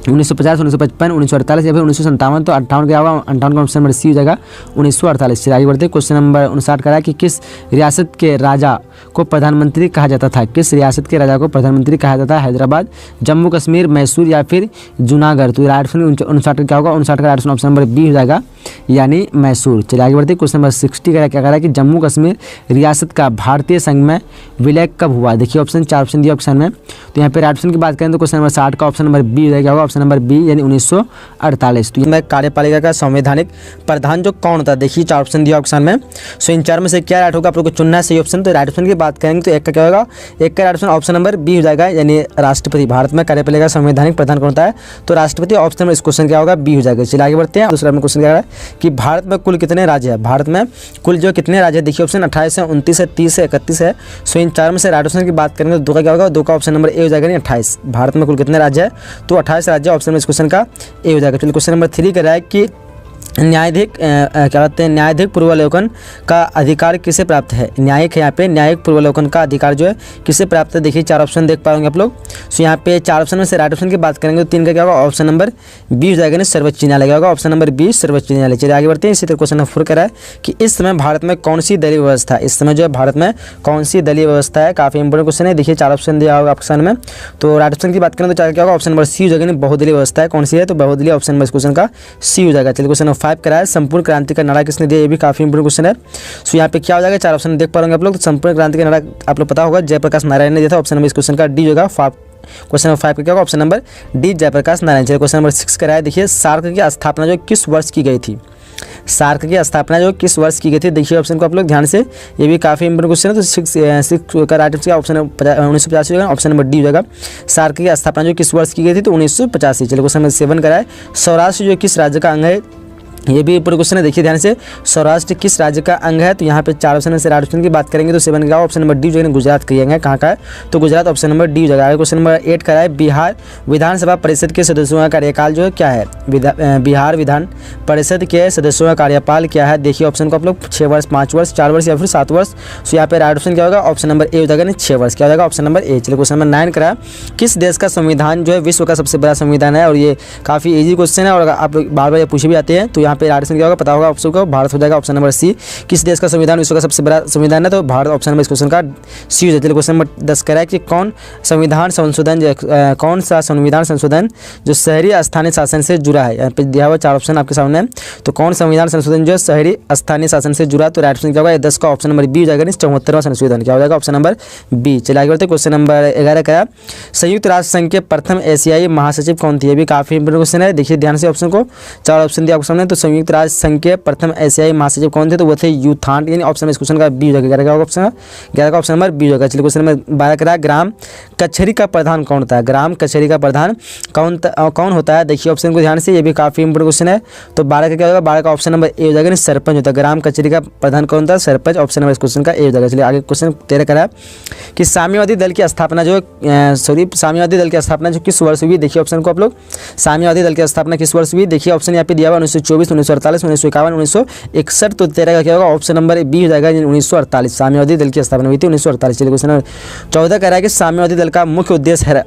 1950, 1955, 1948 या फिर 1957? तो 58 क्या होगा? 58 का ऑप्शन नंबर सी हो जाएगा 1948। चलिए आगे बढ़ते हैं। क्वेश्चन नंबर 59 करा कि किस रियासत के राजा को प्रधानमंत्री कहा जाता था? किस रियासत के राजा को प्रधानमंत्री कहा जाता है? हैदराबाद, जम्मू कश्मीर, मैसूर या फिर जूनागढ़? तो राइट ऑप्शन 59 का क्या होगा? 59 का राइट ऑप्शन नंबर बी हो जाएगा यानी मैसूर। चलिए आगे बढ़ते हैं। क्वेश्चन नंबर 60 का क्या कह रहा है कि जम्मू कश्मीर रियासत का भारतीय संघ में विलय कब हुआ? देखिए ऑप्शन 4 ऑप्शन दिया ऑप्शन में। तो यहाँ पे राइट ऑप्शन की बात करें तो क्वेश्चन नंबर 60 का ऑप्शन नंबर बी हो जाएगा। ऑप्शन नंबर बी यानी 1948। तो मैं कार्यपालिका का संवैधानिक प्रधान जो कौन होता है? देखिए 4 ऑप्शन दिया ऑप्शन में। सो इन 4 में से क्या राइट होगा? आप लोग को चुनना है सही ऑप्शन। तो राइट ऑप्शन की बात करेंगे तो एक का क्या होगा? एक का right option option number B हो जाएगा यानी राष्ट्रपति। भारत में कार्यपालिका का संवैधानिक प्रधान कौन होता है? तो राष्ट्रपति। ऑप्शन में इस क्वेश्चन क्या होगा? बी हो जाएगा। चलिए आगे बढ़ते हैं। दूसरा में क्वेश्चन क्या है कि भारत में कुल कितने राज्य है? भारत में कुल जो कितने राज्य है? देखिए ऑप्शन 28 है, 29 है, 30 है, 31 है। सो इन 4 में से राइट ऑप्शन की बात करेंगे तो 2 का क्या होगा? 2 का ऑप्शन नंबर ए हो जाएगा यानी 28। भारत में कुल कितने राज्य है? तो 28 राज्य। ऑप्शन में इस क्वेश्चन का ए हो जाएगा। चलिए क्वेश्चन नंबर 3 कर रहा है कि न्यायाधिक क्या कहते हैं? न्यायाधिक पूर्वावलोकन का अधिकार किसे प्राप्त है? न्यायिक है यहाँ पे, न्यायिक पूर्वावलोकन का अधिकार जो है किसे प्राप्त है? देखिए 4 ऑप्शन देख पाएंगे आप लोग। सो यहाँ पे 4 ऑप्शन में से राइट ऑप्शन की बात करेंगे तो 3 का क्या होगा? ऑप्शन नंबर बी हो जाएगा, सर्वोच्च न्यायालय होगा। ऑप्शन नंबर बी सर्वोच्च न्यायालय। चलिए आगे बढ़ते हैं। इसी तरह क्वेश्चन नंबर 4 करा है कि इस समय भारत में कौन सी दलीय व्यवस्था है? इस समय जो है भारत में कौन सी दलीय व्यवस्था है? काफी इंपोर्टेंट क्वेश्चन है। देखिए 4 ऑप्शन दिया होगा आपके सामने में। तो राइट ऑप्शन की बात करें तो 4 क्या होगा? ऑप्शन नंबर सी हो जाएगा, बहुदलीय व्यवस्था है। कौन सी है? तो बहुदलीय। ऑप्शन नंबर इस क्वेश्चन का सी हो जाएगा। चलिए क्वेश्चन नंबर 5 करा है संपूर्ण क्रांति का नारा किसने दिया? ये भी काफी इंपोर्टेंट क्वेश्चन है। सो यहाँ पे क्या हो जाएगा? 4 ऑप्शन देख पा रहे आप लोग। तो संपूर्ण क्रांति का नारा आप लोग पता होगा जयप्रकाश नारायण ने दिया था। ऑप्शन नंबर इस क्वेश्चन का डी होगा। क्वेश्चन नंबर 5 का क्या होगा? Option number D Jayprakash Narayan. चलिए क्वेश्चन नंबर 6 कराया। देखिए सार्क की स्थापना जो किस वर्ष की गई थी? सार्क की स्थापना जो किस वर्ष की गई थी? देखिए ऑप्शन को आप लोग ध्यान से, ये भी काफी इंपोर्टेंट क्वेश्चन है। तो 6 का राइट आंसर ऑप्शन 1985 होगा। ऑप्शन नंबर डी हो जाएगा। सार्क की स्थापना जो किस वर्ष की गई थी? तो 1985। चलिए क्वेश्चन नंबर 7 कराए। सौराष्ट्र जो किस राज्य का अंग है? ये भी ऊपर क्वेश्चन है। देखिए ध्यान से, सौराष्ट्र किस राज्य का अंग है? तो यहाँ पे 4 ऑप्शन में से राइट ऑप्शन की बात करेंगे तो 7 का ऑप्शन नंबर डी जो है गुजरात का अंग है। कहाँ का है? तो गुजरात। ऑप्शन नंबर डी हो जाएगा। क्वेश्चन नंबर 8 का है बिहार विधानसभा परिषद के सदस्यों का कार्यकाल जो है क्या है? बिहार विधान परिषद के सदस्यों का कार्यकाल क्या है? देखिए ऑप्शन को आप लोग 6 वर्ष, 5 वर्ष, 4 वर्ष या फिर 7 वर्ष। सो यहाँ पे राइट ऑप्शन क्या होगा? ऑप्शन नंबर ए हो जाएगा, 6 वर्ष। क्या हो जाएगा? ऑप्शन नंबर ए। चलिए क्वेश्चन नंबर 9 करा। किस देश का संविधान जो है विश्व का सबसे बड़ा संविधान है? और ये काफी इजी क्वेश्चन है और आप लोग बार बार पूछे भी आते हैं। तो यहाँ पे राइट ऑप्शन क्या होगा? होगा ऑप्शन को भारत हो जाएगा। Option number C. किस देश का संविधान विश्व का सबसे बड़ा संविधान है? तो भारत। ऑप्शन नंबर इस क्वेश्चन का सी हो जाता है। क्वेश्चन नंबर 10 कह रहा है कि कौन सा संविधान संशोधन जो शहरी स्थानीय शासन से जुड़ा है? यहाँ पे दिया हुआ 4 ऑप्शन आपके सामने। तो कौन संविधान संशोधन जो शहरी स्थानीय शासन से जुड़ा? तो राइट ऑप्शन क्या होगा? 10 का ऑप्शन नंबर बी हो जाएगा, 74वां संशोधन। क्या हो जाएगा? Option number B. चलिए आगे बढ़ते हैं। क्वेश्चन नंबर 11 का संयुक्त राष्ट्र संघ के प्रथम एशियाई महासचिव कौन थे? ये भी काफी इंपोर्टेंट क्वेश्चन है। देखिए ध्यान से ऑप्शन को, 4 ऑप्शन दिया आपके सामने। तो संयुक्त राष्ट्र संघ के प्रथम एशियाई महासचिव कौन थे? तो वो थे यूथांड। यानी ऑप्शन में इस क्वेश्चन का बी हो जाएगा। 11 का ऑप्शन नंबर बी होगा। चलिए क्वेश्चन नंबर 12 करा। ग्राम कचहरी का प्रधान कौन होता है? ग्राम कचहरी का प्रधान कौन होता है? देखिए ऑप्शन को ध्यान से, ये भी काफी इंपोर्टेंट क्वेश्चन है। तो 12 का क्या होगा? 12 का ऑप्शन नंबर ए हो जाएगा, सरपंच होता है। ग्राम कचहरी का प्रधान कौन होता है? सरपंच। ऑप्शन नंबर इस क्वेश्चन का ए हो जाएगा। चलिए आगे क्वेश्चन 13 करा कि साम्यवादी दल की स्थापना साम्यवादी दल की स्थापना जो किस वर्ष हुई? देखिए ऑप्शन को आप लोग, साम्यवादी दल की स्थापना किस वर्ष हुई? देखिए ऑप्शन यहाँ पे दिया हुआ 1924, 1948, 1951, 1961। तो 13 का क्या होगा? ऑप्शन नंबर बी हो जाएगा, 1948। साम्यवादी दल की स्थापना हुई थी 1948। चलिए क्वेश्चन नंबर 14 कह रहा है कि साम्यवादी दल का मुख्य उद्देश्य है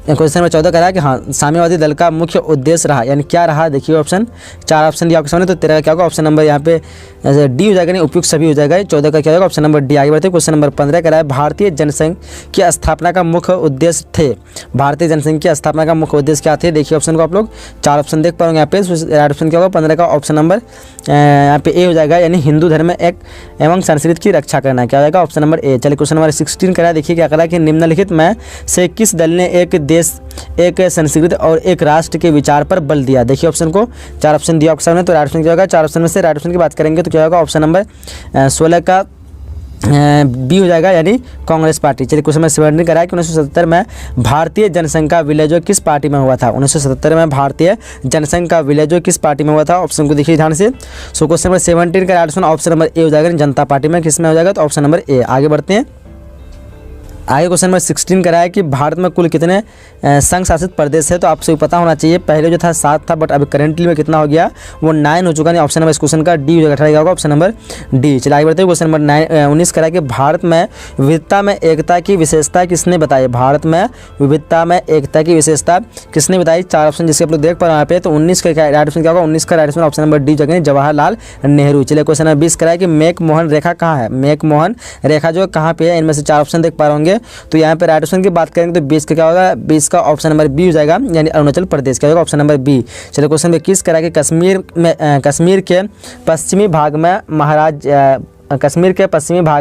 क्वेश्चन नंबर 14 कह रहा है कि हाँ साम्यवादी दल का मुख्य उद्देश्य रहा, यानी क्या रहा। देखिए ऑप्शन 4 ऑप्शन दिया आपके सामने, तो 13 का क्या होगा ऑप्शन नंबर यहाँ पे डी हो जाएगा, नहीं उपयुक्त सभी हो जाएगा। 14 का क्या होगा ऑप्शन नंबर डी। आगे बढ़ते हैं क्वेश्चन नंबर 15 कह रहा है भारतीय जनसंघ की स्थापना का मुख्य उद्देश्य थे। भारतीय जनसंघ की स्थापना का मुख्य उद्देश्य क्या थे। देखिए ऑप्शन को आप लोग 4 ऑप्शन देख पाओगे यहाँ पे। राइट ऑप्शन क्या होगा 15 का ऑप्शन नंबर यहाँ पे ए हो जाएगा, यानी हिंदू धर्म में एक एवं संस्कृति की रक्षा करना। क्या हो जाएगा ऑप्शन नंबर ए। चलिए क्वेश्चन नंबर 16 कह रहा है, देखिए क्या कह रहा है कि निम्नलिखित में से किस दल ने एक देश, एक संस्कृति और एक राष्ट्र के विचार पर बल दिया। देखिए ऑप्शन को 4 ऑप्शन दिया आपके सामने, तो राइट ऑप्शन क्या होगा 4 ऑप्शन में से राइट ऑप्शन की बात करेंगे तो क्या होगा ऑप्शन नंबर 16 का बी हो जाएगा, यानी कांग्रेस पार्टी। चलिए क्वेश्चन नंबर 17 करा है कि 1977 में भारतीय जनसंघ का विलय जो किस पार्टी में हुआ था। 1977 में भारतीय जनसंघ का विलय जो किस पार्टी में हुआ था। ऑप्शन को देखिए ध्यान से। सो क्वेश्चन नंबर 17 का राइट ऑप्शन ऑप्शन नंबर ए हो जाएगा, जनता पार्टी में किस में हो जाएगा तो ऑप्शन नंबर ए। आगे बढ़ते हैं। आगे क्वेश्चन नंबर 16 करा है कि भारत में कुल कितने संघ शासित प्रदेश है। तो आपसे पता होना चाहिए, पहले जो था 7 था, बट अभी करेंटली में कितना हो गया वो 9 हो चुका है। ऑप्शन नंबर इस क्वेश्चन का डी हो जाएगा, 18 होगा ऑप्शन नंबर डी। चलिए आगे बढ़ते हैं। क्वेश्चन नंबर 19 करा है कि भारत में विविधता में एकता की विशेषता किसने बताई। भारत में विविधता में एकता की विशेषता किसने बताई। 4 ऑप्शन जिसके आप लोग देख पा रहे हैं यहाँ पे। तो 19 का राइट ऑप्शन क्या होगा 19 का right option option number D जगह जवाहरलाल नेहरू। चलिए क्वेश्चन नंबर 20 करा है कि मेक मोहन रेखा कहाँ है। मेक मोहन रेखा जो कहाँ पे है, इनमें से 4 ऑप्शन देख पा रहे होंगे। तो यहाँ पे राइट ऑप्शन की बात करेंगे तो 20 का क्या होगा 20 का ऑप्शन नंबर बी हो जाएगा, यानी अरुणाचल प्रदेश। क्या होगा ऑप्शन नंबर बी। चलिए क्वेश्चन में 21 करा कि कश्मीर के पश्चिमी भाग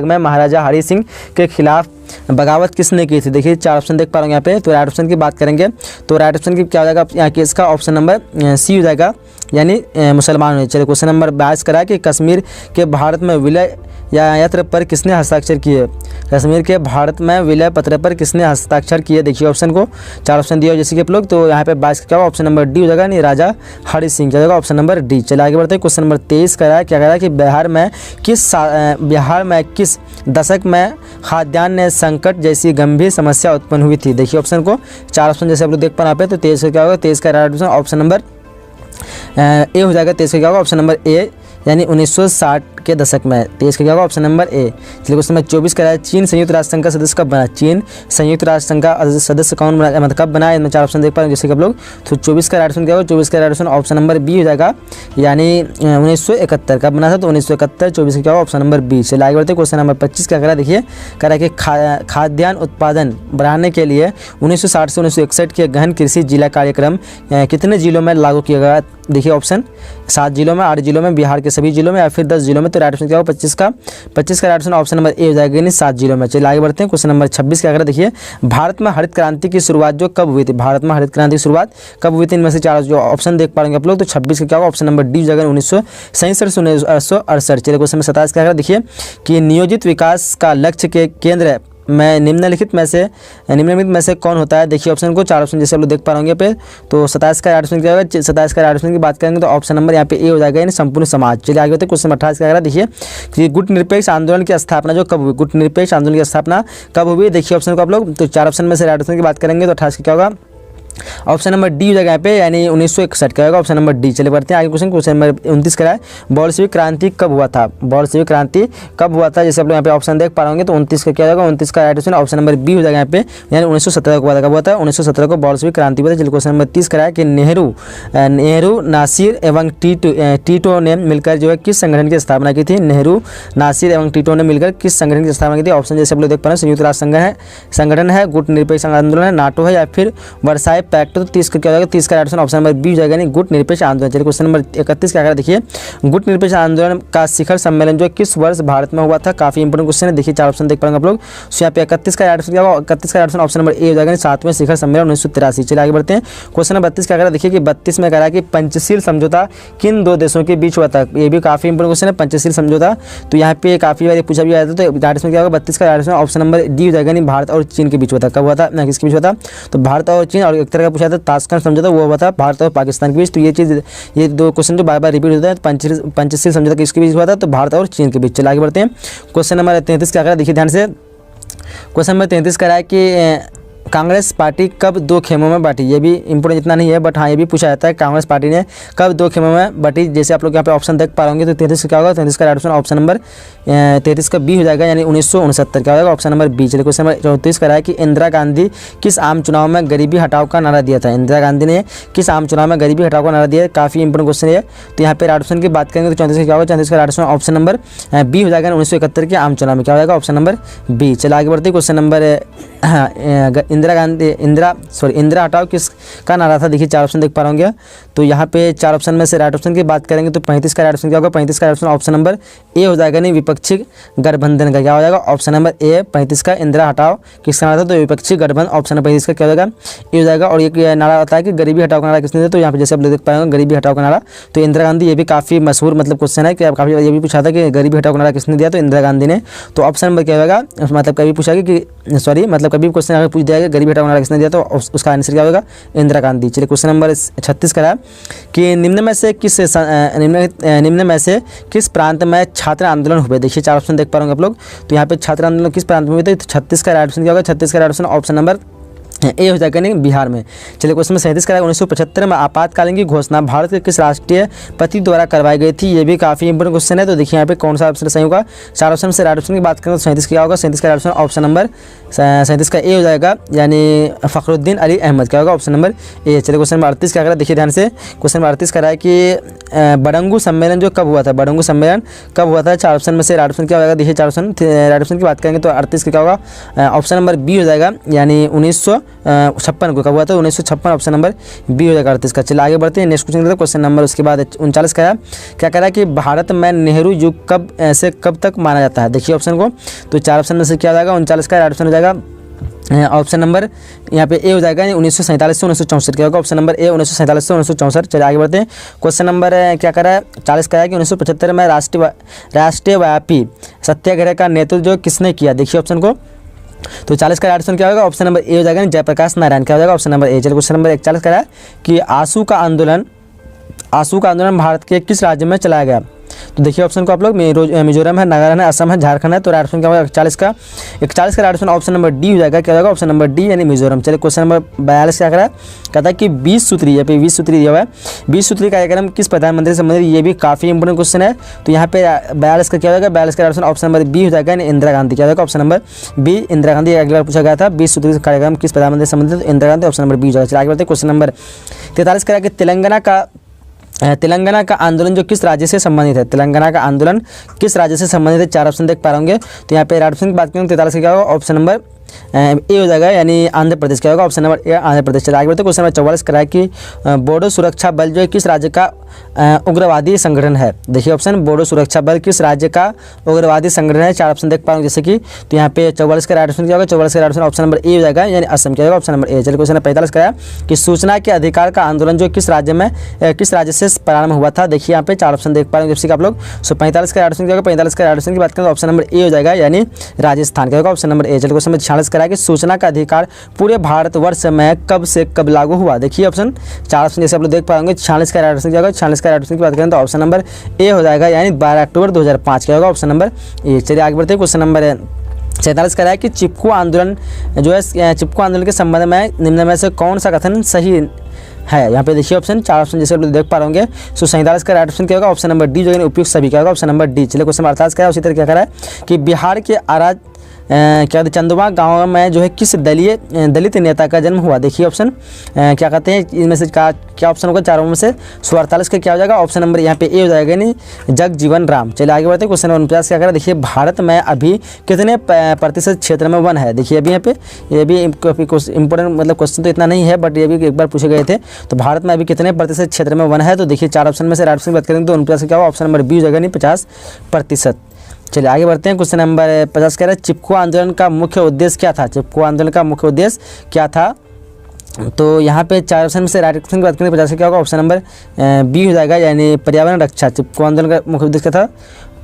में महाराजा हरि सिंह के खिलाफ बगावत किसने की थी। देखिए 4 ऑप्शन देख पा रहे हैं यहाँ पे। तो राइट ऑप्शन की बात करेंगे तो राइट ऑप्शन की क्या हो जाएगा यहाँ के इसका ऑप्शन नंबर सी हो जाएगा, यानी मुसलमान। चलिए क्वेश्चन नंबर 22 करा कि कश्मीर के भारत में विलय यात्र पर किसने हस्ताक्षर किए। कश्मीर के भारत में विलय पत्र पर किसने हस्ताक्षर किए। देखिए ऑप्शन को 4 ऑप्शन दिया जैसे कि आप लोग। तो यहाँ पे 22 का क्या होगा ऑप्शन नंबर डी हो जाएगा, नहीं राजा हरि सिंह। क्या होगा ऑप्शन नंबर डी। चलिए आगे बढ़ते हैं। क्वेश्चन नंबर 23 करा है, क्या कह रहा है कि बिहार में किस दशक में खाद्यान्न संकट जैसी गंभीर समस्या उत्पन्न हुई थी। देखिए ऑप्शन को 4 ऑप्शन जैसे आप लोग देख पा रहे हैं। तो 23 का क्या होगा 23 का राइट ऑप्शन ऑप्शन नंबर ए हो जाएगा। 23 का क्या होगा ऑप्शन नंबर ए, यानी 1960 के दशक में। 23 का क्या होगा ऑप्शन नंबर ए। चलिए क्वेश्चन नंबर 24 करा है चीन संयुक्त राष्ट्र संघ का सदस्य कब बना। चीन संयुक्त राष्ट्र संघ का सदस्य कौन बना, मतलब कब बना। इनमें 4 ऑप्शन देख पा रहे हैं जैसे कि आप लोग। तो 24 का राइट ऑप्शन क्या होगा 24 का right option option number B हो जाएगा, यानी 1971 कब बना था। तो 1971। 24 का क्या होगा ऑप्शन नंबर बी। चलिए आगे बढ़ते हैं। क्वेश्चन नंबर 25 क्या करा देखिए कह रहा है कि खाद्यान्न उत्पादन बढ़ाने के लिए 1960 से 1961 के गहन कृषि जिला कार्यक्रम कितने जिलों में लागू किया गया। देखिए ऑप्शन 7 जिलों में, 8 जिलों में, बिहार के सभी जिलों में या फिर 10 जिलों में। तो राइट ऑप्शन क्या होगा 25 का राइट ऑप्शन ऑप्शन नंबर ए हो जाएगा, यानी 7 जिलों में। चलिए आगे बढ़ते हैं। क्वेश्चन नंबर 26 क्या करें देखिए भारत में हरित क्रांति की शुरुआत जो कब हुई थी। भारत में हरित क्रांति की शुरुआत कब हुई थी। इनमें से 4 जो ऑप्शन देख पाएंगे आप लोग। तो 26 का क्या होगा ऑप्शन नंबर डी हो जाएगा, 1967 से 1968। चलिए क्वेश्चन नंबर 27 क्या करें देखिए कि नियोजित विकास का लक्ष्य के केंद्र में निम्नलिखित में से कौन होता है। देखिए ऑप्शन को 4 ऑप्शन जैसे आप लोग देख पा रहे पे। तो 27 का राइट ऑप्शन क्या होगा 27 का राइट ऑप्शन की बात करेंगे तो ऑप्शन नंबर यहाँ पे ए हो जाएगा, यानी संपूर्ण समाज। चलिए आगे होते हैं। क्वेश्चन 28 का देखिए कि गुट निरपेक्ष आंदोलन की स्थापना जो कब हुई। गुट निरपेक्ष आंदोलन की स्थापना कब हुई। देखिए ऑप्शन को आप लोग। तो 4 ऑप्शन में से राइट ऑप्शन की बात करेंगे तो 28 का क्या होगा ऑप्शन नंबर डी हो जाएगा यहाँ पे, यानी 1961 का होगा ऑप्शन नंबर डी। चलिए बढ़ते हैं आगे क्वेश्चन नंबर 29 का है बोल्शेविक क्रांति कब हुआ था। बोल्शेविक क्रांति कब हुआ था जैसे आप लोग यहाँ पे ऑप्शन देख पा रहे होंगे। तो 29 का क्या होगा 29 का right option option number B हो जाएगा यहाँ पे, यानी 1917 को हुआ था। कब हुआ था 1917 को बोल्शेविक क्रांति हुआ था। चलिए क्वेश्चन नंबर 30 कराया कि नेहरू नासिर एवं टीटो ने मिलकर जो है किस संगठन की स्थापना की थी। नेहरू नासिर एवं टीटो ने मिलकर किस संगठन की स्थापना की थी। ऑप्शन जैसे आप लोग देख पा रहे हैं संयुक्त राष्ट्र संगठन है, गुट निरपेक्ष आंदोलन है, नाटो है या फिर वर्साई पैक्ट। तो 30 का क्या हो जाएगा 30 का right option option number B हो जाएगा, यानी गुट निरपेक्ष आंदोलन। चलिए क्वेश्चन नंबर 31 क्या करा देखिए गुट निरपेक्ष आंदोलन का शिखर सम्मेलन जो किस वर्ष भारत में हुआ था। काफी इंपोर्टेंट क्वेश्चन है। देखिए 4 ऑप्शन देख पाएंगे आप लोग। सो यहाँ पे 31 का राइट ऑप्शन क्या होगा 31 का राइट ऑप्शन ऑप्शन नंबर ए हो जाएगा, 7वें शिखर सम्मेलन 1983। चलिए आगे बढ़ते हैं। क्वेश्चन नंबर 32 क्या करा देखिए कि 32 में करा कि पंचशील समझौता किन 2 देशों के बीच हुआ था। ये भी काफी इंपोर्टेंट क्वेश्चन है पंचशील समझौता। तो यहाँ पे काफी बार पूछा भी आया था। तो राइट ऑप्शन क्या होगा 32 का right option option number D हो जाएगा, यानी भारत और चीन के बीच हुआ था। कब हुआ था ना किसके बीच हुआ था। तो भारत और चीन, और एक तरह का पूछा था ताशकंद समझौता, वो हुआ था भारत और पाकिस्तान के बीच। तो ये 2 क्वेश्चन जो बार बार रिपीट होता है। पंचशील समझौता किसके बीच हुआ था। तो भारत और चीन के बीच। चलिए आगे बढ़ते हैं। क्वेश्चन नंबर 33 क्या करा देखिए ध्यान से। क्वेश्चन नंबर 33 करा है कि कांग्रेस पार्टी कब दो खेमों में बांटी? ये भी इंपोर्टेंट इतना नहीं है, बट हाँ ये भी पूछा जाता है, कांग्रेस पार्टी ने कब दो खेमों में बांटी? जैसे आप लोग यहाँ पे ऑप्शन देख पा रहे तो 33 का क्या होगा? 33 का ऑप्शन ऑप्शन नंबर 33 का बी हो जाएगा, यानी 1969 क्या होगा? Option number B. चलिए क्वेश्चन नंबर 34 का है कि इंदिरा गांधी किस आम चुनाव में गरीबी हटाओ का नारा दिया था? इंदिरा गांधी ने किस आम चुनाव में गरीबी हटाओ का नारा दिया? काफी इंपोर्टेंट क्वेश्चन है। तो यहाँ पे ऑप्शन की बात करेंगे तो 34 का क्या होगा? 34 का ऑप्शन नंबर बी हो जाएगा, 1971 के आम चुनाव में क्या हो जाएगा? Option number B. चलिए आगे बढ़ते क्वेश्चन नंबर इंदिरा हटाओ किस का नारा था? देखिए 4 ऑप्शन देख पा रहे होंगे, तो यहाँ पे 4 ऑप्शन में से राइट ऑप्शन की बात करेंगे तो 35 का राइट ऑप्शन क्या होगा? 35 का ऑप्शन ऑप्शन नंबर ए हो जाएगा, नहीं विपक्षी गठबंधन का क्या हो जाएगा? ऑप्शन नंबर ए 35 का इंदिरा हटाओ किसका नारा था? तो विपक्षी गठबंधन ऑप्शन नंबर 35 का क्या हो जाएगा? ए हो जाएगा। और एक नारा आता है कि गरीबी हटाओ का नारा किसने दिया? तो यहाँ पे जैसे आप लोग देख पाएंगे गरीबी हटाओ का नारा, तो इंदिरा गांधी, ये भी काफ़ी मशहूर मतलब क्वेश्चन है कि काफ़ी ये भी पूछा था कि गरीबी हटाओ का नारा किसने दिया? तो इंदिरा गांधी ने। तो ऑप्शन नंबर क्या होगा? मतलब कभी पूछा कि सॉरी मतलब कभी क्वेश्चन अगर पूछ दिया गरीबी हटाओ का नारा किसने दिया तो उसका आंसर क्या होगा? इंदिरा गांधी। चलिए क्वेश्चन नंबर 36 का है कि निम्न में से किस प्रांत में छात्र आंदोलन हुए? देखिए 4 ऑप्शन देख पा रहे होंगे आप लोग, तो यहाँ पे छात्र आंदोलन किस प्रांत में हुए थे? 36 का राइट ऑप्शन क्या होगा? 36 का राइट ऑप्शन ऑप्शन नंबर ए हो जाएगा, नहीं बिहार में। चलिए क्वेश्चन में 37 का 1975 में आपातकालीन की घोषणा भारत के किस राष्ट्रपति द्वारा करवाई गई थी? ये भी काफी इंपोर्टेंट क्वेश्चन है। तो देखिए यहाँ पे कौन सा ऑप्शन सही होगा? 4 ऑप्शन से राइट ऑप्शन की बात करें तो 37 क्या होगा? 37 का राइट ऑप्शन ऑप्शन नंबर 37 का ए हो जाएगा, यानी फखरुद्दीन अली अहमद क्या होगा? ऑप्शन नंबर ए। चलिए क्वेश्चन नंबर 38 क्या करा? देखिए ध्यान से क्वेश्चन नंबर 38 करा है कि बडंगू सम्मेलन जो कब हुआ था? बडंगू सम्मेलन कब हुआ था? 4 ऑप्शन में से राइट ऑप्शन क्या होगा? देखिए 4 ऑप्शन राइट ऑप्शन की बात करेंगे तो 38 का क्या होगा? ऑप्शन नंबर बी हो जाएगा, यानी 1956 को कब हुआ था? 1956 ऑप्शन नंबर बी हो जाएगा 38 का। चलिए आगे बढ़ते हैं नेक्स्ट क्वेश्चन। क्वेश्चन नंबर उसके बाद 39 का है, क्या कह रहा है कि भारत में नेहरू युग कब से कब तक माना जाता है? देखिए ऑप्शन को, तो 4 ऑप्शन में से क्या हो जाएगा? 39 का राइट ऑप्शन हो जाएगा ऑप्शन नंबर यहाँ पे ए हो जाएगा, 1947 से 1964 क्या होगा? ऑप्शन नंबर ए 1947 से 1964। चलिए आगे बढ़ते हैं। क्वेश्चन नंबर क्या कर रहा है? 40 का है कि 1975 में राष्ट्रव्यापी सत्याग्रह का नेतृत्व जो किसने किया? देखिए ऑप्शन को, तो 40 का ऑप्शन क्या होगा? ऑप्शन नंबर ए हो जाएगा, जयप्रकाश नारायण क्या हो जाएगा? ऑप्शन नंबर ए। चलिए क्वेश्चन नंबर 41 का है कि आंसू का आंदोलन भारत के किस राज्य में चलाया गया? तो देखिए ऑप्शन को आप लोग, मिजोरम है, नागालैंड है, असम है, झारखंड है। तो राइट ऑप्शन क्या होगा? 41 का right option option number D हो जाएगा, क्या होगा? ऑप्शन नंबर डी, यानी मिजोरम। चलिए क्वेश्चन नंबर 42 क्या करा है? कहता है कि 20 सूत्री, यहाँ पे 20 सूत्री दिया हुआ है, 20 सूत्री कार्यक्रम किस प्रधानमंत्री से संबंधित? ये भी काफी इंपोर्टेंट क्वेश्चन है। तो यहाँ पे 42 का क्या होगा? 42 का ऑप्शन नंबर बी हो जाएगा, इंदिरा गांधी क्या होगा? Option number B, Indira Gandhi. अगली बार पूछा गया था 20 सूत्री कार्यक्रम किस प्रधानमंत्री से संबंधित? Indira Gandhi, option number B हो जाएगा। चलिए आगे बढ़ते हैं। क्वेश्चन नंबर 43 का कि तेलंगाना का आंदोलन जो किस राज्य से संबंधित है? तेलंगाना का आंदोलन किस राज्य से संबंधित है? 4 ऑप्शन देख पा रहे होंगे, तो यहाँ पे राइट ऑप्शन की बात करें 43 का क्या होगा? ऑप्शन नंबर ए हो जाएगा, यानी आंध्र प्रदेश क्या होगा? ऑप्शन नंबर ए, आंध्र प्रदेश। चलिए आगे बढ़ते हैं। क्वेश्चन नंबर 44 करा है कि बोडो सुरक्षा बल जो है किस राज्य का उग्रवादी संगठन है? देखिए ऑप्शन, बोडो सुरक्षा बल किस राज्य का उग्रवादी संगठन है? 4 ऑप्शन देख पा रहे जैसे कि, तो यहाँ पे 44 का राइट ऑप्शन क्या होगा? 44 का राइट ऑप्शन ऑप्शन नंबर ए हो जाएगा, यानी असम क्या होगा? ऑप्शन नंबर ए। चलिए क्वेश्चन नंबर 45 का है कि सूचना के अधिकार का आंदोलन जो किस राज्य से प्रारंभ हुआ था? देखिए यहाँ पे 4 ऑप्शन देख पा रहे हैं जैसे कि आप लोग। सो 45 का राइट ऑप्शन क्या होगा? 45 का राइट ऑप्शन की बात करें तो ऑप्शन नंबर ए हो जाएगा, यानी राजस्थान क्या होगा? ऑप्शन नंबर ए। चलिए क्वेश्चन नंबर 46 करा है कि सूचना का अधिकार पूरे भारतवर्ष में कब से कब लागू हुआ? देखिए ऑप्शन 4 ऑप्शन जैसे आप लोग देख पाएंगे। 46 का राइट ऑप्शन क्या होगा? 46 का राइट ऑप्शन की बात करें तो ऑप्शन नंबर ए हो जाएगा, यानी 12 अक्टूबर 2005 क्या होगा? ऑप्शन नंबर ए। चलिए आगे बढ़ते हैं। क्वेश्चन नंबर 47 करा है कि चिपको आंदोलन जो है, चिपको आंदोलन के संबंध में निम्न में से कौन सा कथन सही है? यहाँ पे देखिए ऑप्शन 4 ऑप्शन जैसे आप लोग देख पा रहे होंगे। सो 47 का राइट ऑप्शन क्या होगा? ऑप्शन नंबर डी जो है उपयुक्त सभी क्या होगा? Option number D. चलिए क्वेश्चन 48 का है, उसी तरह क्या करा है कि बिहार के क्या चंदवा गांव में जो है किस दलित नेता का जन्म हुआ? देखिए ऑप्शन क्या कहते हैं इनमें से क्या ऑप्शन होगा? चारों में से 48 का क्या हो जाएगा? ऑप्शन नंबर यहाँ पे ए हो जाएगा, नहीं जगजीवन राम। चलिए आगे बढ़ते हैं। क्वेश्चन नंबर 49 क्या करें? देखिए भारत में अभी कितने प्रतिशत क्षेत्र में वन है? देखिए अभी यहाँ पे ये भी इंपॉर्टेंट मतलब क्वेश्चन तो इतना नहीं है, बट ये भी एक बार पूछे गए थे। तो भारत में अभी कितने प्रतिशत क्षेत्र में वन है? तो देखिए 4 ऑप्शन में से राइट ऑप्शन की बात करेंगे तो 49 का क्या होगा? ऑप्शन नंबर बी हो जाएगा, नहीं 50%। चलिए आगे बढ़ते हैं। क्वेश्चन नंबर 50 कह रहे हैं चिपको आंदोलन का मुख्य उद्देश्य क्या था? चिपको आंदोलन का मुख्य उद्देश्य क्या था? तो यहाँ पे 4 ऑप्शन में से राइट ऑप्शन की बात करें 50 क्या होगा? ऑप्शन नंबर बी हो जाएगा, यानी पर्यावरण रक्षा। चिपको आंदोलन का मुख्य उद्देश्य क्या था?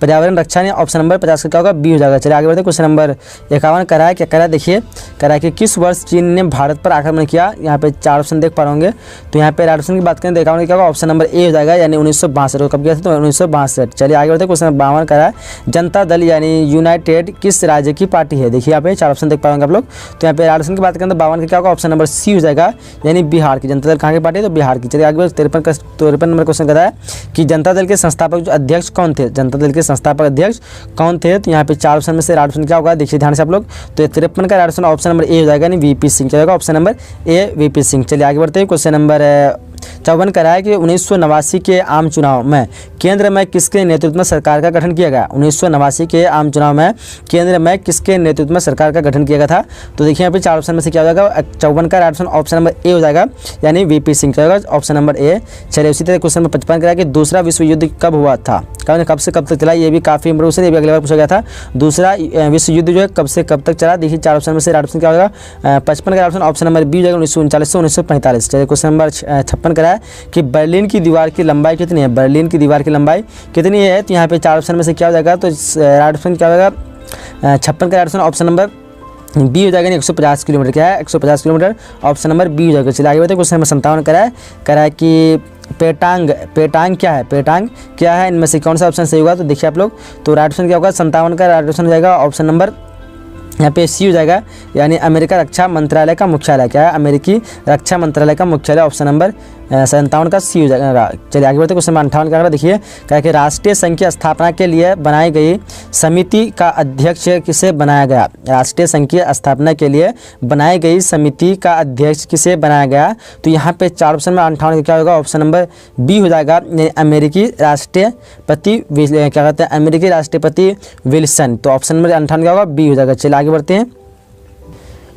पर्यावरण रक्षा यानी ऑप्शन नंबर 50 का क्या होगा, बी हो जाएगा। चलिए आगे बढ़ते हैं। क्वेश्चन नंबर 51 कह रहा है, क्या कह रहा है देखिए, कह रहा है कि किस वर्ष चीन ने भारत पर आक्रमण किया। यहाँ पे 4 ऑप्शन देख पा होंगे। तो यहाँ पे ऑप्शन की बात करें तो 51 क्या होगा, ऑप्शन नंबर ए हो जाएगा यानी 1962। कब किया था, तो 1962। चलिए आगे बढ़ते हैं। क्वेश्चन नंबर 52 कह रहा है, जनता दल यानी यूनाइटेड किस राज्य की पार्टी है। देखिए यहाँ पे 4 ऑप्शन देख पाएंगे आप लोग। तो यहाँ पे ऑप्शन की बात करें तो 52 का क्या होगा, ऑप्शन नंबर सी हो जाएगा यानी बिहार की। जनता दल कहाँ की पार्टी है, तो बिहार की। चलिए आगे 53 नंबर क्वेश्चन कह रहा है कि जनता दल के संस्थापक जो अध्यक्ष कौन थे। जनता दल के संस्थापक अध्यक्ष कौन थे। तो यहाँ पे 4 ऑप्शन में से ऑप्शन क्या होगा, देखिए ध्यान से आप लोग। तो 53 का ऑप्शन नंबर ए हो जाएगा यानी वीपी सिंह चलेगा, ऑप्शन नंबर ए वीपी सिंह। चलिए आगे बढ़ते हैं। क्वेश्चन नंबर 54 कह रहा है कि 1989 के आम चुनाव में केंद्र में किसके नेतृत्व में सरकार का गठन किया गया। 1989 के आम चुनाव में केंद्र में किसके नेतृत्व में सरकार का गठन किया गया था। तो देखिए यहाँ पे 4 ऑप्शन में से क्या हो जाएगा, 54 का ऑप्शन नंबर ए हो जाएगा यानी वीपी सिंह चलेगा, ऑप्शन नंबर ए। चलिए उसी तरह क्वेश्चन नंबर 55 कह रहा है कि दूसरा विश्व युद्ध कब हुआ था, कब से कब तक चला। ये भी काफी इंप्रूव से, ये भी अगले बार पूछा गया था। दूसरा विश्व युद्ध जो है कब से कब तक चला। देखिए 4 ऑप्शन में से ऑप्शन क्या होगा, 55 का ऑप्शन नंबर बी हो जाएगा 1939 से 1945। चलिए क्वेश्चन नंबर 56 कह रहा है कि बर्लिन की दीवार की लंबाई कितनी है। बर्लिन की दीवार की लंबाई कितनी है। तो यहाँ पे 4 ऑप्शन में से क्या हो जाएगा, तो ऑप्शन क्या हो जाएगा, 56 का ऑप्शन नंबर बी हो जाएगा 150 किलोमीटर। क्या है, 150 किलोमीटर, ऑप्शन नंबर बी हो जाएगा। चलिए आगे बढ़ते हैं। क्वेश्चन नंबर 57 कह रहा है कि पेटांग क्या है, पेटांग क्या है, इनमें से कौन सा ऑप्शन सही होगा। तो देखिए आप लोग, तो राइट ऑप्शन क्या होगा, 57 का राइट ऑप्शन हो जाएगा ऑप्शन नंबर यहाँ पे सी हो जाएगा यानी अमेरिका रक्षा मंत्रालय का मुख्यालय। क्या है, अमेरिकी रक्षा मंत्रालय का मुख्यालय, ऑप्शन नंबर 57 का सी हो जाएगा। चलिए आगे बढ़ते हैं। क्वेश्चन नंबर 58 का देखिए, क्या कि राष्ट्रीय संघ की स्थापना के लिए बनाई गई समिति का अध्यक्ष किसे बनाया गया। राष्ट्रीय संघ की स्थापना के लिए बनाई गई समिति का अध्यक्ष किसे बनाया गया। तो यहाँ पे 4 ऑप्शन में 58 का क्या होगा, ऑप्शन नंबर बी हो जाएगा अमेरिकी राष्ट्रपति, क्या कहते हैं, अमेरिकी राष्ट्रपति विल्सन। तो ऑप्शन नंबर 58 क्या होगा, बी हो जाएगा। चलिए आगे बढ़ते हैं।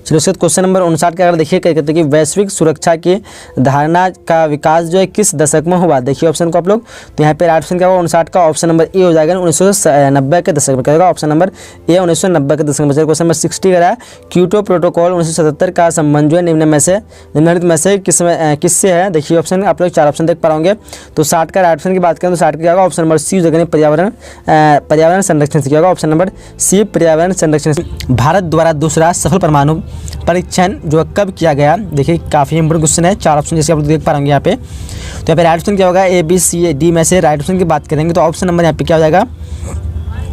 चलो उसके क्वेश्चन नंबर 59 का अगर देखिए, क्या कहते हैं कि वैश्विक सुरक्षा की धारणा का विकास जो है किस दशक में हुआ। देखिए ऑप्शन को आप लोग, तो यहाँ पे ऑप्शन क्या होगा, 59 का ऑप्शन नंबर ए हो जाएगा 1990 के दशक में। क्या होगा, ऑप्शन नंबर ए 1990 के दशक में। क्वेश्चन नंबर 60 का है, क्योटो प्रोटोकॉल 1977 का संबंध जो है निम्नलिखित में से किससे है। देखिए ऑप्शन आप लोग 4 ऑप्शन देख पा होंगे। तो 60 का ऑप्शन की बात करें तो 60 का क्या होगा, ऑप्शन नंबर सी हो जाएगा पर्यावरण संरक्षण से। क्या होगा, ऑप्शन नंबर सी पर्यावरण संरक्षण। भारत द्वारा दूसरा सफल परमाणु परीक्षण जो कब किया गया। देखिए काफ़ी इंपोर्टेंट क्वेश्चन है, 4 ऑप्शन जैसे आप लोग देख पा रहे हैं यहाँ पे। तो यहाँ पे राइट ऑप्शन क्या होगा, ए बी सी डी में से राइट ऑप्शन की बात करेंगे तो ऑप्शन नंबर यहाँ पे क्या हो जाएगा,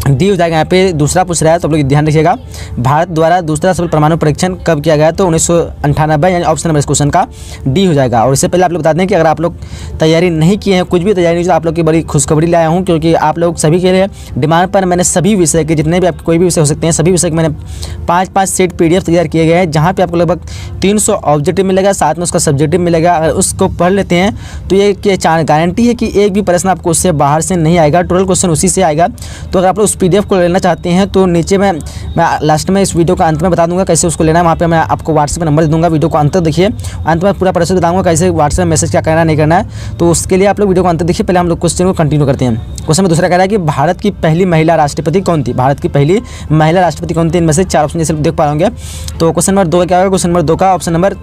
डी हो जाएगा। यहाँ पे दूसरा पूछ रहा है तो आप लोग ध्यान रखिएगा, भारत द्वारा दूसरा सफल परमाणु परीक्षण कब किया गया। तो 1998 यानी ऑप्शन नंबर इस क्वेश्चन का डी हो जाएगा। और इससे पहले आप लोग बता दें कि अगर आप लोग तैयारी नहीं किए हैं, कुछ भी तैयारी नहीं, तो आप लोग की बड़ी खुशखबरी लाया हूँ, क्योंकि आप लोग सभी के लिए डिमांड पर मैंने सभी विषय के जितने भी आपके कोई भी विषय हो सकते हैं, सभी विषय के मैंने 5 सेट PDF तैयार किए गए हैं, जहाँ पे आपको लगभग 300 ऑब्जेक्टिव मिलेगा, साथ में उसका सब्जेक्टिव मिलेगा। अगर उसको पढ़ लेते हैं तो ये गारंटी है कि एक भी प्रश्न आपको उससे बाहर से नहीं आएगा, टोटल क्वेश्चन उसी से आएगा। तो अगर आप लोग उस PDF को लेना चाहते हैं तो नीचे मैं लास्ट में इस वीडियो का अंत में बता दूंगा कैसे उसको लेना है। वहाँ पे मैं आपको व्हाट्सएप नंबर दे दूंगा, वीडियो को अंत तक देखिए, अंत में पूरा प्रोसेस बताऊंगा कैसे व्हाट्सएप मैसेज क्या करना है नहीं करना है। तो उसके लिए आप लोग वीडियो को अंत तक देखिए। पहले हम लोग क्वेश्चन को कंटिन्यू करते हैं। क्वेश्चन में दूसरा कह रहा है कि भारत की पहली महिला राष्ट्रपति कौन थी। भारत की पहली महिला राष्ट्रपति कौन थी, इनमें से 4 ऑप्शन जैसे देख पा होंगे। तो क्वेश्चन नंबर 2 क्या होगा, क्वेश्चन नंबर 2 का ऑप्शन नंबर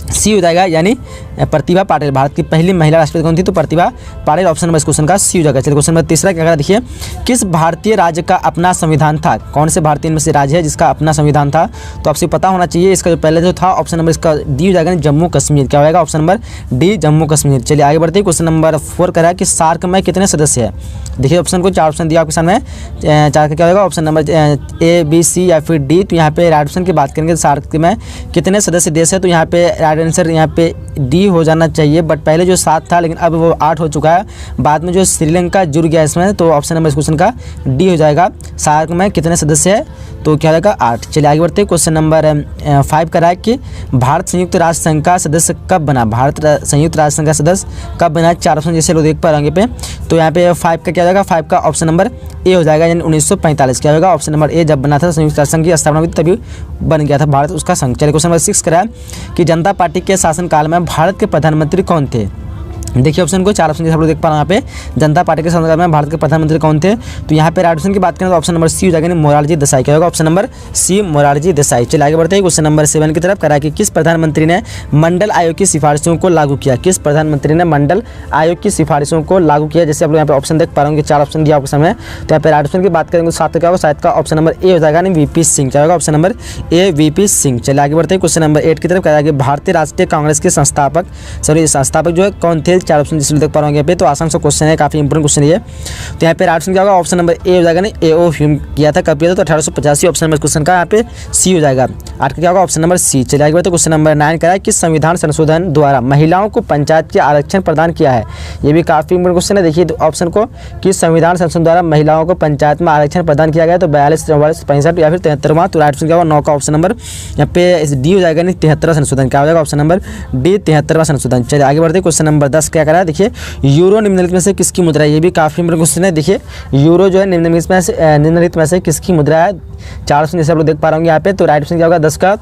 सी हो जाएगा यानी प्रतिभा पाटिल। भारत की पहली महिला राष्ट्रपति कौन थी, तो प्रतिभा पाटिल, ऑप्शन नंबर इस क्वेश्चन का सी हो जाएगा। चलिए क्वेश्चन नंबर 3 क्या कह रहा है, देखिए किस भारतीय राज्य का अपना संविधान था। कौन से भारतीय में से राज्य है जिसका अपना संविधान था। तो आपसे पता होना चाहिए, इसका जो पहले जो था ऑप्शन नंबर इसका डी हो जाएगा जम्मू कश्मीर। क्या होगा, option number D Jammu Kashmir. चलिए आगे बढ़ते हैं। क्वेश्चन नंबर 4 कह रहा है कि सार्क में कितने सदस्य है। देखिए ऑप्शन को 4 ऑप्शन दिया आपके सामने, 4 का क्या होगा, option number A B C या फिर डी। तो यहाँ पे राइट ऑप्शन की बात करेंगे सार्क में कितने सदस्य देश है, तो यहाँ पे राइट आंसर यहाँ पे डी हो जाना चाहिए। बट पहले जो 7 था लेकिन अब वो 8 हो चुका है, बाद में जो श्रीलंका जुड़ गया इसमें। तो ऑप्शन नंबर इस क्वेश्चन का डी हो जाएगा। सार्क में कितने सदस्य है, तो क्या होगा 8। चलिए आगे बढ़ते हैं। क्वेश्चन नंबर 5 का है कि भारत संयुक्त राष्ट्र संघ का सदस्य कब बना। भारत संयुक्त राष्ट्र संघ का सदस्य कब बना, 4 ऑप्शन जैसे लोग देख पा रहे पे। तो यहाँ पे 5 का क्या होगा, 5 का ऑप्शन नंबर ए हो जाएगा यानी 1945। क्या होगा, ऑप्शन नंबर ए जब बना था संयुक्त राष्ट्र संघ की स्थापना हुई तभी बन गया था भारत उसका संघ। चलिए क्वेश्चन नंबर 6 करा कि जनता पार्टी के शासनकाल में भारत के प्रधानमंत्री कौन थे। देखिए ऑप्शन को, 4 ऑप्शन जैसे आप लोग देख पा रहे हैं यहाँ पे, जनता पार्टी के शासनकाल में भारत के प्रधानमंत्री कौन थे? तो यहाँ पे राइट ऑप्शन की बात करें तो ऑप्शन नंबर सी हो जाएगा, मोरारजी देसाई। क्या होगा? Option number C, Morarji Desai. चलिए आगे बढ़ते हैं क्वेश्चन नंबर 7 की तरफ। करा कि किस प्रधानमंत्री ने मंडल आयोग की सिफारिशों को लागू किया? किस प्रधानमंत्री ने मंडल आयोग की सिफारिशों को लागू किया? जैसे आप लोग यहाँ पे ऑप्शन देख पा रहे होंगे, 4 ऑप्शन दिया आपके सामने। तो यहाँ पे राइट ऑप्शन की बात करेंगे तो 7 क्या होगा? शायद का ऑप्शन नंबर ए हो जाएगा, वीपी सिंह। क्या होगा? ऑप्शन नंबर ए, वीपी सिंह। चलिए आगे बढ़ते हैं क्वेश्चन नंबर 8 की तरफ। कहा कि भारतीय राष्ट्रीय कांग्रेस के संस्थापक जो है कौन थे? 4 ऑप्शन जिसमें देख पा रहे होंगे यहाँ पे, तो आसान सा क्वेश्चन है, काफी इंपोर्टेंट क्वेश्चन है। तो यहाँ पे राइट ऑप्शन क्या होगा? ऑप्शन नंबर ए हो जाएगा, एओ ह्यूम किया था, कब किया था? तो 1885। ऑप्शन नंबर क्वेश्चन का यहाँ पे सी हो जाएगा। 8 का क्या होगा? Option number C. चलिए आगे बढ़ते हैं क्वेश्चन नंबर 9 का है, किस संविधान संशोधन द्वारा महिलाओं को पंचायत के आरक्षण प्रदान किया है? ये भी काफी इंपोर्टेंट क्वेश्चन है। देखिए ऑप्शन को, किस संविधान संशोधन द्वारा महिलाओं को पंचायत में आरक्षण प्रदान किया गया? तो 42, 44, 65 या फिर 73वां। तो राइट ऑप्शन क्या होगा? 9 का ऑप्शन नंबर यहाँ पे डी हो जाएगा, 73वां संशोधन। क्या हो जाएगा? ऑप्शन नंबर डी, 73वां संशोधन। चलिए आगे बढ़ते हैं क्वेश्चन नंबर 10 क्या करा है? देखिए यूरो निम्नलिखित में से किसकी मुद्रा है? ये भी काफी इंपोर्टेंट क्वेश्चन है। देखिए यूरो जो है निम्नलिखित में से किसकी मुद्रा है? 4 ऑप्शन जैसे आप लोग देख पा रहे होंगे यहाँ पे। तो राइट ऑप्शन क्या होगा? 10 का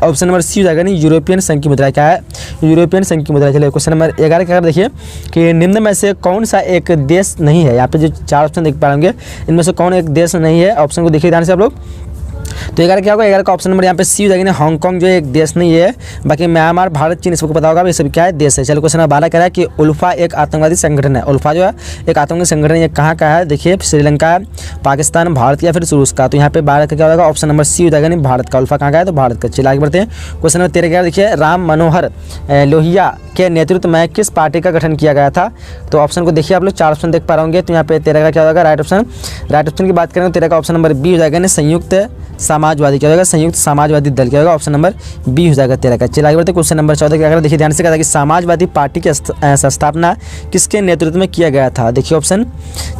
ऑप्शन नंबर सी हो जाएगा, यूरोपियन संघ की मुद्रा। क्या है? यूरोपियन संघ की मुद्रा। चलिए क्वेश्चन नंबर 11 क्या देखिए कि निम्न में से कौन सा एक देश नहीं है? यहाँ पे जो 4 ऑप्शन देख पा रहे होंगे, इनमें से कौन एक देश नहीं है? ऑप्शन को देखिए ध्यान से आप लोग। तो 11 क्या होगा? 11 का ऑप्शन नंबर यहाँ पे सी हो जाएगा, हांगकांग जो एक देश नहीं है। बाकी म्यांमार, भारत, चीन सबको पता होगा, ये सब क्या है? देश है। चलो क्वेश्चन नंबर 12 कह रहा है कि उल्फा एक आतंकवादी संगठन है। उल्फा जो है एक आतंकवादी संगठन, ये कहाँ का है? देखिए श्रीलंका, पाकिस्तान, भारत या फिर रूस का। तो यहाँ पे 12 का क्या होगा? ऑप्शन नंबर सी हो जाएगा, भारत का। उल्फा कहाँ का है? तो भारत का। चलिए आगे बढ़ते हैं क्वेश्चन नंबर 13 क्या देखिए, राम मनोहर लोहिया के नेतृत्व में किस पार्टी का गठन किया गया था? तो ऑप्शन को देखिए आप लोग, 4 ऑप्शन देख पा रहे होंगे। तो यहाँ पे 13 का क्या होगा? राइट ऑप्शन की बात करें तो 13 का ऑप्शन नंबर बी हो जाएगा, संयुक्त समाजवादी। क्या होगा? संयुक्त समाजवादी दल। क्या होगा? ऑप्शन नंबर बी हो जाएगा 13 का। चलिए आगे बढ़ते क्वेश्चन नंबर 14 क्या देखिए ध्यान से, कहा कि समाजवादी पार्टी की स्थापना किसके नेतृत्व में किया गया था? देखिए ऑप्शन,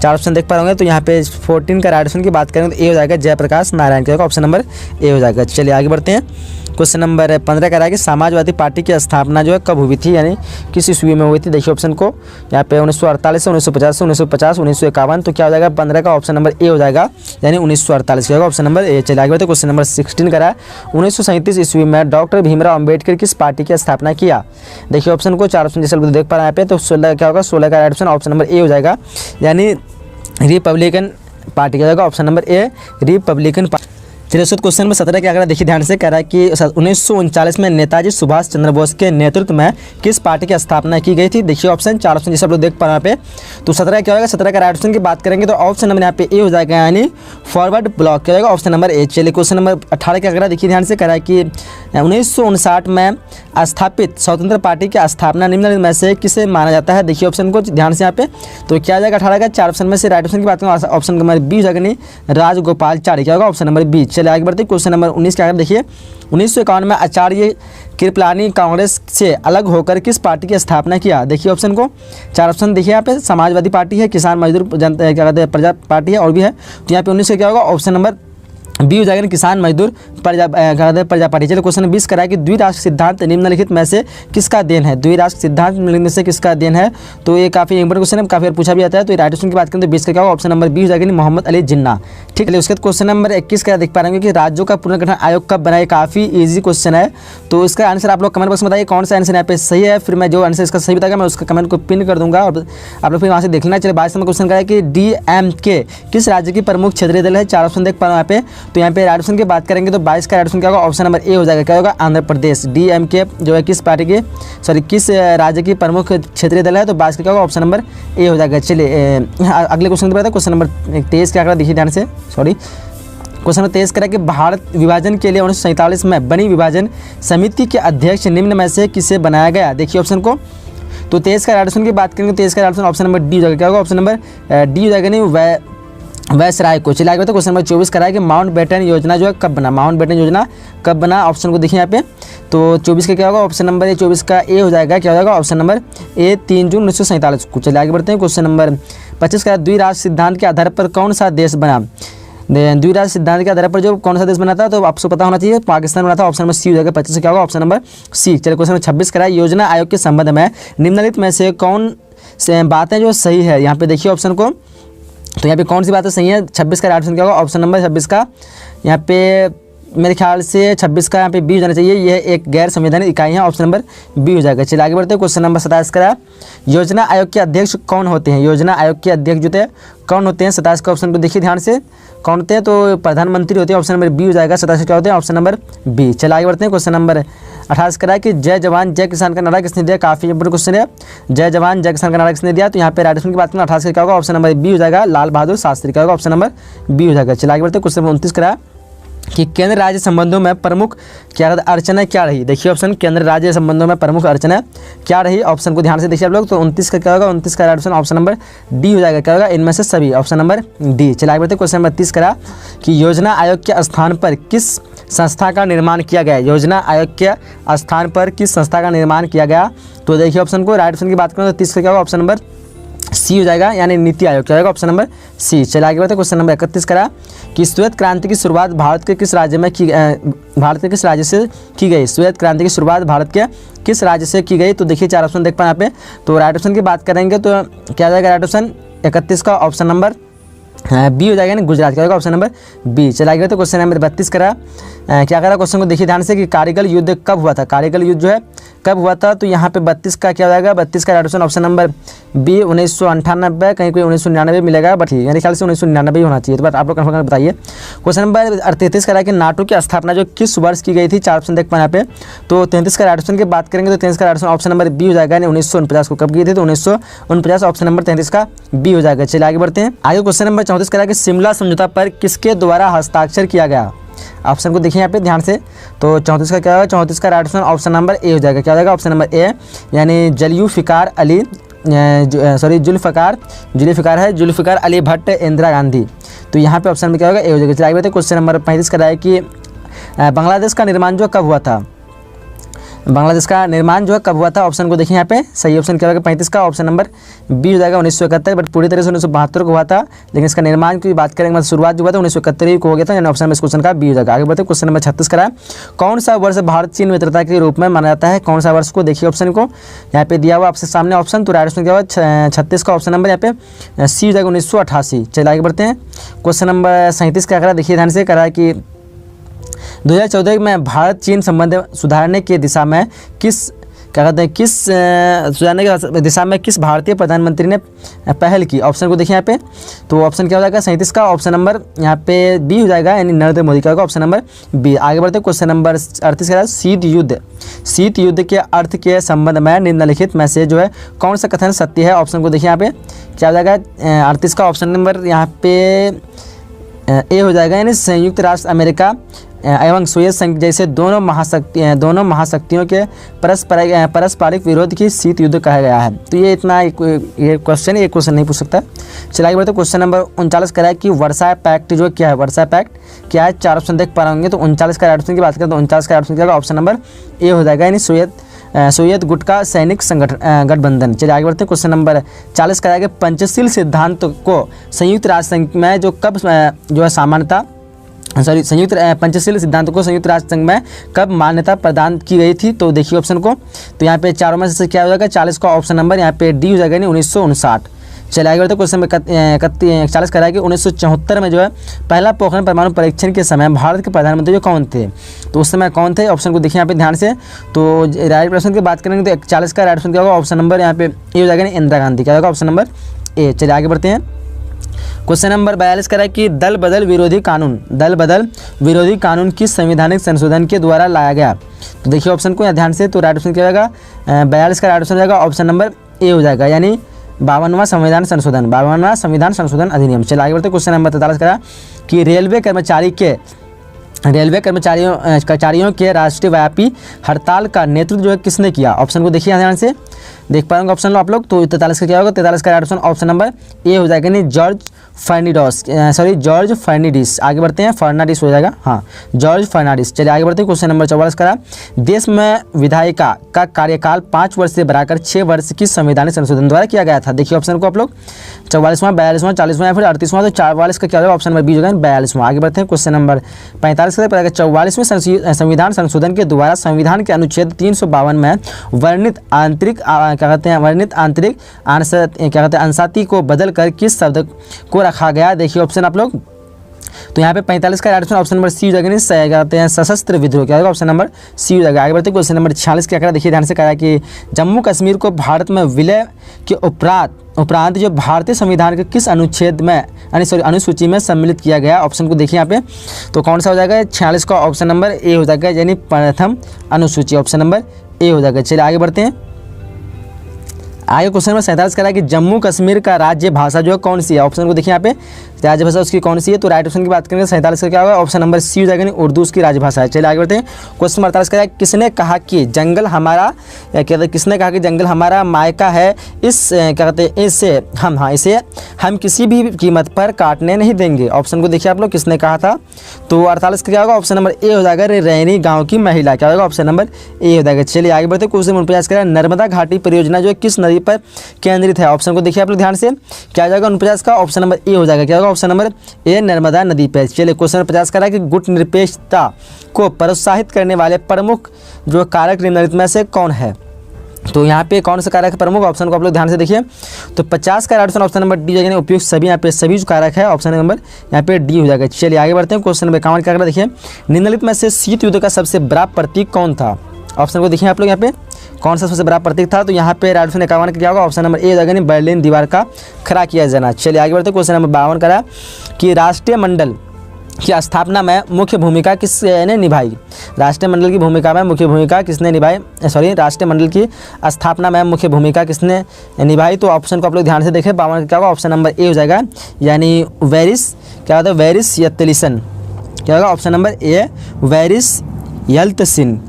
4 ऑप्शन देख पा रहे होंगे। तो यहाँ पे 14 का राइट ऑप्शन की बात करें तो ए हो जाएगा, जयप्रकाश नारायण। क्या होगा? ऑप्शन नंबर ए हो जाएगा। चलिए आगे बढ़ते हैं क्वेश्चन नंबर 15 का है कि समाजवादी पार्टी की स्थापना जो है कब हुई थी, यानी किस ईस्वी में हुई थी? देखिए ऑप्शन को यहाँ पे 1948 से 1950 से 1950 1951। तो क्या हो जाएगा? 15 का ऑप्शन नंबर ए हो जाएगा, यानी 1948 का होगा ऑप्शन नंबर ए। चलिए आगे बढ़ते क्वेश्चन नंबर 16 का है, 1937 ईस्वी में डॉक्टर भीमराव अंबेडकर किस पार्टी की स्थापना किया? देखिए ऑप्शन को, 4 ऑप्शन जैसे देख पा रहे हैं यहाँ पे। तो 16 क्या होगा? 16 का राइट ऑप्शन ऑप्शन नंबर ए हो जाएगा, यानी रिपब्लिकन पार्टी। का जाएगा? ऑप्शन नंबर ए, रिपब्लिकन पार्टी। चलिए क्वेश्चन नंबर 17 क्या करा देखिए ध्यान से, कह रहा है कि 1939 में नेताजी सुभाष चंद्र बोस के नेतृत्व में किस पार्टी की स्थापना की गई थी? देखिए ऑप्शन, 4 ऑप्शन जैसे आप लोग देख पा रहे हैं यहाँ पे। तो 17 क्या होगा? 17 का राइट ऑप्शन की बात करेंगे तो ऑप्शन नंबर यहाँ पे ए हो जाएगा, यानी फॉरवर्ड ब्लॉक। क्या होगा? ऑप्शन नंबर ए। चलिए क्वेश्चन नंबर 18 क्या करा देखिए ध्यान से, कह रहा है कि 1959 में स्थापित स्वतंत्र पार्टी की स्थापना निम्नलिखित में से किसे माना जाता है? देखिए ऑप्शन को ध्यान से यहाँ पे। तो क्या आ जाएगा 18 का? 4 ऑप्शन में से राइट ऑप्शन की बात करें ऑप्शन नंबर बी हो जाएगा, नहीं राजगोपालचारी। क्या होगा? Option number B. चलिए आगे बढ़ते क्वेश्चन नंबर 19 क्या देखिए, 1951 में आचार्य कृपलानी कांग्रेस से अलग होकर किस पार्टी की स्थापना किया? देखिए ऑप्शन को, 4 ऑप्शन देखिए यहाँ पे, समाजवादी पार्टी है, किसान मजदूर जनता क्या कहते हैं प्रजा पार्टी है, और भी है। तो यहाँ पे 19 से क्या होगा? ऑप्शन नंबर बी हो जाएगा, किसान मजदूर प्रजा पार्टी। चलिए क्वेश्चन 20 कराया कि द्विराष्ट्र सिद्धांत निम्नलिखित में से किसका देन है? द्विराष्ट्र सिद्धांत निम्नलिखित में से किसका देन है? तो ये काफी इंपोर्टेंट क्वेश्चन है, काफी बार पूछा भी जाता है। तो राइट ऑप्शन की बात करें तो 20 का क्या होगा? ऑप्शन नंबर बी हो जाएगा, मोहम्मद अली जिन्ना। ठीक है, उसके बाद क्वेश्चन नंबर 21 का देख पा रहे हैं कि राज्यों का पुनर्गठन आयोग कब बनाए? काफी ईजी क्वेश्चन है, तो इसका आंसर आप लोग कमेंट बॉक्स में बताइए कौन सा आंसर यहाँ पे सही है। फिर मैं जो आंसर इसका सही बताएगा मैं उसका कमेंट को पिन कर दूंगा और आप लोग फिर वहाँ से देख लेना। चलिए 22 नंबर क्वेश्चन का है कि DMK किस राज्य की प्रमुख क्षेत्रीय दल है? 4 ऑप्शन देख पा रहे हैं यहाँ पे। तो यहाँ पे राइट ऑप्शन की बात करेंगे तो 22 का राइट ऑप्शन क्या होगा? ऑप्शन नंबर ए हो जाएगा। क्या होगा? आंध्र प्रदेश। DMK जो है किस पार्टी की, किस राज्य की प्रमुख क्षेत्रीय दल है? तो 22 का क्या होगा? ऑप्शन नंबर ए हो जाएगा। चलिए अगले क्वेश्चन की बात है, क्वेश्चन नंबर 23 क्या देखिए ध्यान से, क्वेश्चन नंबर 23 करा कि भारत विभाजन के लिए 1947 में बनी विभाजन समिति के अध्यक्ष निम्न में से किसे बनाया गया? देखिए ऑप्शन को, तो 23 का राइट ऑप्शन की बात करेंगे, 23 का right option option number D हो जाएगा। क्या होगा? ऑप्शन नंबर डी हो जाएगा, नहीं वैसराय को। चलिए आगे तो क्वेश्चन नंबर 24 कराया कि माउंट बेटन योजना जो है कब बना? माउंट बेटन योजना कब बना? ऑप्शन को देखिए यहाँ पे। तो 24 का क्या होगा? ऑप्शन नंबर ए, 24 का ए हो जाएगा। क्या हो जाएगा? ऑप्शन नंबर ए, 3 जून 1947 को। चलिए आगे बढ़ते हैं क्वेश्चन नंबर 25 का, द्विराष्ट्र सिद्धांत के आधार पर कौन सा देश बना? द्विराष्ट्र सिद्धांत के आधार पर जो कौन सा देश बना था? तो आपको पता होना चाहिए, पाकिस्तान बना था। ऑप्शन नंबर सी हो जाएगा। 25 से क्या होगा? Option number C. चलिए क्वेश्चन नंबर 26 कराया, योजना आयोग के संबंध में निम्नलिखित में से कौन से बातें जो सही है? यहाँ पे देखिए ऑप्शन को, तो यहाँ पे कौन सी बातें सही है? 26 का राइट ऑप्शन क्या होगा? ऑप्शन नंबर 26 का यहाँ पे मेरे ख्याल से 26 का यहाँ पे बी हो जाना चाहिए, यह एक गैर संवैधानिक इकाई है, ऑप्शन नंबर बी हो जाएगा। चलिए आगे बढ़ते हैं, क्वेश्चन नंबर 27 का योजना आयोग के अध्यक्ष कौन होते हैं? योजना आयोग के अध्यक्ष जो थे कौन होते हैं? 27 का ऑप्शन को देखिए ध्यान से, कौन होते हैं? तो प्रधानमंत्री होते हैं, ऑप्शन नंबर बी हो जाएगा। 27 क्या होते हैं? Option number B. चलिए आगे बढ़ते हैं, क्वेश्चन नंबर 28 करा कि जय जवान जय किसान का नारा किसने दिया? काफी इंपोर्टेंट क्वेश्चन है, जय जवान जय किसान का नारा किसने दिया? तो यहाँ पे राइट ऑप्शन की बात करें 28 का क्या होगा? ऑप्शन नंबर बी हो जाएगा, लाल बहादुर शास्त्री। क्या होगा? ऑप्शन नंबर बी हो जाएगा। चलिए आगे बढ़ते हैं, क्वेश्चन नंबर 29 करा कि केंद्र राज्य संबंधों में प्रमुख क्या अड़चना क्या रही? देखिए ऑप्शन, केंद्र राज्य संबंधों में प्रमुख अड़चना क्या रही? ऑप्शन को ध्यान से देखिए आप लोग। तो 29 का क्या होगा? 29 का right option option number D हो जाएगा। क्या होगा? इनमें से सभी, ऑप्शन नंबर डी। चलिए आगे बढ़ते हैं, क्वेश्चन नंबर 30 करा कि योजना आयोग के स्थान पर किस संस्था का निर्माण किया गया? योजना आयोग के स्थान पर किस संस्था का निर्माण किया गया? तो देखिए ऑप्शन को, राइट ऑप्शन की बात करें तो 30 का क्या होगा? ऑप्शन नंबर सी हो जाएगा, यानी नीति आयोग। क्या होगा? Option number C. चलिए आगे बढ़ते हैं, क्वेश्चन नंबर 31 करा कि श्वेत क्रांति की शुरुआत भारत के किस राज्य में भारत के किस राज्य से की गई? श्वेत क्रांति की शुरुआत भारत के किस राज्य से की गई? तो देखिए 4 ऑप्शन देख पाए यहाँ पे। तो राइट ऑप्शन की बात करेंगे तो क्या जाएगा? राइट ऑप्शन 31 का ऑप्शन नंबर बी हो जाएगा, ना गुजरात। क्या होगा? Option number B. चला गया तो क्वेश्चन नंबर 32 करा क्या करा? क्वेश्चन को देखिए ध्यान से कि कारगिल युद्ध कब हुआ था? कारगिल युद्ध जो है कब हुआ था? तो यहाँ पे 32 का क्या हो जाएगा? 32 का right option option number B 1998, कहीं कोई 1999 मिलेगा, बट मेरे ख्याल से 1999 होना चाहिए। तो बट आप लोग कन्फर्म बताइए। क्वेश्चन नंबर 33 करा कि नाटो की स्थापना जो किस वर्ष की गई थी? 4 ऑप्शन देख पाए यहाँ पे। तो 33 का राइट ऑप्शन की बात करेंगे तो 33 का right option option number B हो जाएगा, 1949 को कब की थी? तो 1949, ऑप्शन नंबर 33 का बी हो जाएगा। चलिए आगे बढ़ते हैं। आगे क्वेश्चन नंबर 34 करा कि शिमला समझौता पर किसके द्वारा हस्ताक्षर किया गया? ऑप्शन को देखिए यहाँ पे ध्यान से। तो 34 का क्या होगा? 34 का राइट ऑप्शन ऑप्शन नंबर ए हो जाएगा। क्या हो जाएगा? ऑप्शन नंबर ए, यानी जुल्फ़िकार अली भट्ट इंदिरा गांधी। तो यहाँ पे ऑप्शन में क्या होगा? ए हो जाएगा। चलिए आगे बढ़ते हैं, क्वेश्चन नंबर 35 का है कि बांग्लादेश का निर्माण जो कब हुआ था? बांग्लादेश का निर्माण जो है कब हुआ था? ऑप्शन को देखिए यहाँ पे, सही ऑप्शन क्या होगा? 35 का ऑप्शन नंबर बी हो जाएगा, 1971। बट पूरी तरह से 1972 को हुआ था, लेकिन इसका निर्माण की बात करेंगे मतलब शुरुआत जो हुआ था 1971 को हो गया था, यानी ऑप्शन में इस क्वेश्चन का बी हो जाएगा। आगे बढ़ते क्वेश्चन नंबर 36 का कौन सा वर्ष भारत चीन मित्रता के रूप में माना जाता है? कौन सा वर्ष को? देखिए ऑप्शन को यहाँ पे दिया हुआ आपके सामने ऑप्शन। तो राइट ऑप्शन क्या होगा? 36 का ऑप्शन नंबर यहाँ पे सी हो जाएगा, 1988। चलिए आगे बढ़ते हैं, क्वेश्चन नंबर 37 क्या करा? देखिए ध्यान से करा कि 2014 में भारत चीन संबंध सुधारने की दिशा में सुधारने की दिशा में किस भारतीय प्रधानमंत्री ने पहल की? ऑप्शन को देखिए यहाँ पे। तो ऑप्शन क्या हो जाएगा? 37 का ऑप्शन नंबर यहाँ पे बी हो जाएगा, यानी नरेंद्र मोदी का होगा, ऑप्शन नंबर बी। आगे बढ़ते क्वेश्चन नंबर 38 का शीत युद्ध के अर्थ के संबंध में निम्नलिखित में से जो है कौन सा कथन सत्य है? ऑप्शन को देखिए यहाँ पे क्या हो जाएगा? 38 का ऑप्शन नंबर यहाँ पे ए हो जाएगा, यानी संयुक्त राष्ट्र अमेरिका एवं सोवियत संघ जैसे दोनों महाशक्तियों के पारस्परिक विरोध की शीत युद्ध कहा गया है। तो ये इतना ये क्वेश्चन नहीं पूछ सकता। चलिए आगे बढ़ते क्वेश्चन नंबर 39 करा है कि वर्साई पैक्ट जो क्या है? वर्साई पैक्ट क्या है? 4 ऑप्शन देख पा रहे होंगे। तो 39 का राइट ऑप्शन की बात करें तो 39 का राइट ऑप्शन क्या होगा? ऑप्शन नंबर ए हो जाएगा, यानी सोवियत गुट का सैनिक गठबंधन। चलिए आगे बढ़ते हैं, क्वेश्चन नंबर 40 करा है कि पंचशील सिद्धांत को संयुक्त राष्ट्र संघ में जो कब जो है सामान्यता पंचशील सिद्धांत को संयुक्त राष्ट्र संघ में कब मान्यता प्रदान की गई थी? तो देखिए ऑप्शन को, तो यहाँ पे चारों में से क्या हो जाएगा? 40 का ऑप्शन नंबर यहाँ पे डी हो जाएगा, यानी 1959। चलिए आगे बढ़ते क्वेश्चन में 41 करा है कि 1974 में जो है पहला पोखरण परमाणु परीक्षण के समय भारत के प्रधानमंत्री जो कौन थे? तो उस समय कौन थे? ऑप्शन को देखिए यहाँ पे ध्यान से। तो राइट ऑप्शन की बात करेंगे तो 41 का राइट ऑप्शन क्या होगा? ऑप्शन नंबर यहाँ पे ए हो जाएगा, इंदिरा गांधी। क्या होगा? ऑप्शन नंबर ए। चलिए आगे बढ़ते हैं, क्वेश्चन नंबर 42 करा कि दल बदल विरोधी कानून किस संवैधानिक संशोधन के द्वारा लाया गया? तो देखिए ऑप्शन को यहाँ ध्यान से। तो राइट ऑप्शन क्या होगा? 42 का राइट ऑप्शन जाएगा, ऑप्शन नंबर ए हो जाएगा, यानी 52वां संविधान संशोधन अधिनियम। चलिए आगे बढ़ते क्वेश्चन नंबर 43 करा कि रेलवे कर्मचारियों के राष्ट्रव्यापी हड़ताल का नेतृत्व जो है किसने किया? ऑप्शन को देखिए ध्यान से, देख पाएंगे ऑप्शन लो आप लोग। तो 43 का क्या होगा? 43 का राइट ऑप्शन ऑप्शन नंबर ए हो जाएगा, यानी जॉर्ज फर्नांडिस। आगे बढ़ते हैं, फर्नांडिस हो जाएगा, हाँ जॉर्ज फर्नांडिस। चलिए आगे बढ़ते हैं, क्वेश्चन नंबर 44 करा देश में विधायिका का कार्यकाल 5 वर्ष से बढ़ाकर 6 वर्ष की संवैधानिक संशोधन द्वारा किया गया था। देखिए ऑप्शन को आप लोग 44वां, 42वां, 40वां या फिर 38वां। तो 44 का क्या होगा? ऑप्शन नंबर बी होगा, 42वां। आगे बढ़ते हैं, क्वेश्चन नंबर 45 का 44वें संविधान संशोधन के द्वारा संविधान के अनुच्छेद 352 में वर्णित आंतरिक अंशाती को बदल कर किस शब्द को रखा गया? देखिए ऑप्शन आप लोग तो यहाँ पे 45 का राइट ऑप्शन नंबर सी हो जाएगा, नहीं कहते हैं सशस्त्र विद्रोह, क्या होगा ऑप्शन नंबर सी हो जाएगा। आगे बढ़ते क्वेश्चन नंबर 46 क्या करा, देखिए ध्यान से करा कि जम्मू कश्मीर को भारत में विलय के उपरांत जो भारतीय संविधान के किस अनुच्छेद में अनुसूची में सम्मिलित किया गया, ऑप्शन को देखिए यहाँ पे, तो कौन सा हो जाएगा 46 का ऑप्शन नंबर ए हो जाएगा, यानी प्रथम अनुसूची, ऑप्शन नंबर ए हो जाएगा। चलिए आगे बढ़ते हैं। आगे क्वेश्चन नंबर 47 करा कि जम्मू कश्मीर का राज्य भाषा जो है कौन सी है, ऑप्शन को देखिए यहाँ पे, राज्य भाषा उसकी कौन सी है, तो राइट ऑप्शन की बात करेंगे 47 का क्या होगा, ऑप्शन नंबर सी हो जाएगा, उर्दू उसकी राजभाषा है। चलिए आगे बढ़ते हैं। क्वेश्चन 48 करा किसने कहा कि जंगल हमारा, क्या कहते हैं, किसने कहा कि जंगल हमारा मायका है, इस क्या कहते हैं इसे हम किसी भी कीमत पर काटने नहीं देंगे, ऑप्शन को देखिए आप लोग, किसने कहा था, तो 48 का क्या होगा, ऑप्शन नंबर ए हो जाएगा, रैनी गाँव की महिला, क्या होगा ऑप्शन नंबर ए हो जाएगा। चलिए आगे बढ़ते हैं। क्वेश्चन 49 करा नर्मदा घाटी परियोजना जो किस नदी पर केंद्रित है, ऑप्शन को देखिए आप लोग ध्यान से, क्या जाएगा 49 का ऑप्शन नंबर ए हो जाएगा, क्या होगा ऑप्शन नंबर ए नर्मदा नदी पर। चलिए क्वेश्चन 50 करा कि गुट निरपेक्षता को प्रोत्साहित करने वाले प्रमुख जो कारक निम्नलिखित में से कौन है, तो यहाँ पे कौन सा कारक है प्रमुख, ऑप्शन को आप लोग ध्यान से देखिए, तो 50 का राइट ऑप्शन नंबर डी जाएगा, उपयुक्त सभी, यहाँ पे सभी जो कारक है ऑप्शन नंबर यहाँ पे डी हो जाएगा। चलिए आगे बढ़ते हैं। क्वेश्चन नंबर 51 क्या करा, देखिए निम्नलिखित में से शीत युद्ध का सबसे बड़ा प्रतीक कौन था, ऑप्शन को देखिए आप लोग, यहाँ पे कौन सा सबसे बड़ा प्रतीक था, तो यहाँ पे राइट ऑप्शन 51 का क्या होगा, ऑप्शन नंबर ए हो जाएगा, नहीं बर्लिन दीवार का खड़ा किया जाना। चलिए आगे बढ़ते हैं। क्वेश्चन नंबर 52 करा कि राष्ट्रीय मंडल की स्थापना में मुख्य भूमिका किसने निभाई, राष्ट्रीय मंडल की भूमिका में मुख्य भूमिका किसने निभाई, राष्ट्रीय मंडल की स्थापना में मुख्य भूमिका किसने निभाई, तो ऑप्शन को आप लोग ध्यान से देखें। 52 का क्या होगा, ऑप्शन नंबर ए हो जाएगा, यानी वेरिस, क्या होता है वेरिस यत्तलिसन, क्या होगा option number A Boris Yeltsin.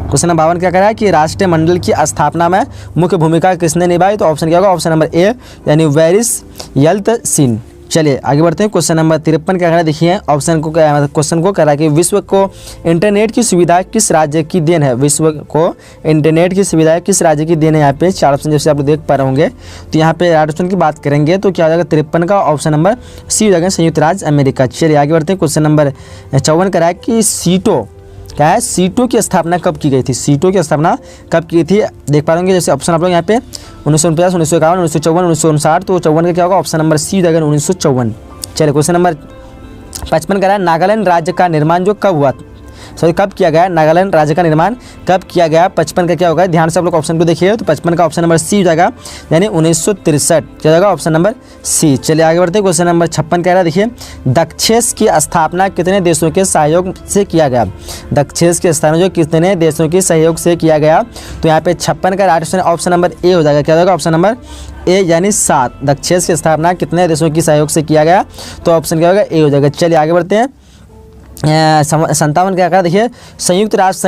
Question number 52 क्या करा है कि राष्ट्रीय मंडल की स्थापना में मुख्य भूमिका किसने निभाई, तो ऑप्शन क्या होगा, ऑप्शन नंबर ए यानी वेरिस यल्तसिन। चलिए आगे बढ़ते हैं। क्वेश्चन नंबर 53 क्या करा, देखिए ऑप्शन को क्वेश्चन को करा कि विश्व को इंटरनेट की सुविधा किस राज्य की देन है, विश्व को इंटरनेट की सुविधा किस राज्य की देन है, यहाँ पे 4 ऑप्शन जैसे आप लोग देख पा रहे होंगे, तो यहाँ पे राइट ऑप्शन की बात करेंगे तो क्या हो जाएगा 53 का ऑप्शन नंबर सी हो जाएगा, संयुक्त राज्य अमेरिका। चलिए आगे बढ़ते हैं। क्वेश्चन नंबर 54 करा कि सीटों क्या है, सीटों की स्थापना कब की गई थी, सीटों की स्थापना कब की थी, देख पा रहे जैसे ऑप्शन आप लोग यहाँ पे 1949, 1951, 1954, 1959, तो 54 का क्या होगा, ऑप्शन नंबर सी हो जाएगा 1954। चलिए क्वेश्चन नंबर 55 करा नागालैंड राज्य का निर्माण जो कब हुआ, कब किया गया, नागालैंड राज्य का निर्माण कब किया गया, 55 का क्या होगा, ध्यान से आप लोग ऑप्शन को देखिए, तो 55 का ऑप्शन नंबर सी हो जाएगा, यानी 1963, क्या जाएगा ऑप्शन नंबर सी। चलिए आगे बढ़ते हैं। क्वेश्चन नंबर 56 कह रहा है, देखिए दक्षेस की स्थापना कितने देशों के सहयोग से किया गया, दक्षेस की स्थापना जो कितने देशों के सहयोग से किया गया, तो यहाँ पे 56 का राइट ऑप्शन नंबर ए हो जाएगा, क्या होगा ऑप्शन नंबर ए यानी 7, दक्षेस की स्थापना कितने देशों के सहयोग से किया गया, तो ऑप्शन क्या होगा ए हो जाएगा। चलिए आगे बढ़ते हैं। 57 क्या कहा, देखिए संयुक्त राष्ट्र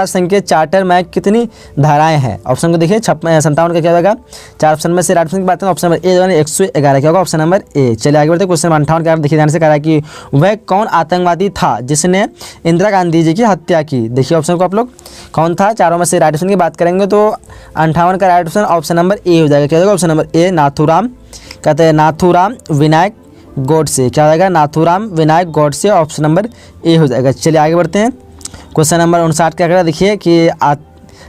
संघ के चार्टर में कितनी धाराएं हैं, ऑप्शन को देखिए 57 का क्या होगा, 4 ऑप्शन में से राइट ऑप्शन की बात करें ऑप्शन नंबर ए 111 क्या होगा ऑप्शन नंबर ए। चलिए आगे बढ़ते हैं। क्वेश्चन 58 का देखिए ध्यान से कहा कि वह कौन आतंकवादी था जिसने इंदिरा गांधी जी की हत्या की, देखिए ऑप्शन को आप लोग कौन था, चारों में से राइट ऑप्शन की बात करेंगे तो 58 का राइट ऑप्शन नंबर ए हो जाएगा, क्या होगा ऑप्शन नंबर ए नाथूराम, कहते हैं नाथूराम विनायक गॉडसे, क्या हो जाएगा नाथूराम विनायक गॉडसे, ऑप्शन नंबर ए हो जाएगा। चलिए आगे बढ़ते हैं। क्वेश्चन नंबर 59 क्या करें, देखिए कि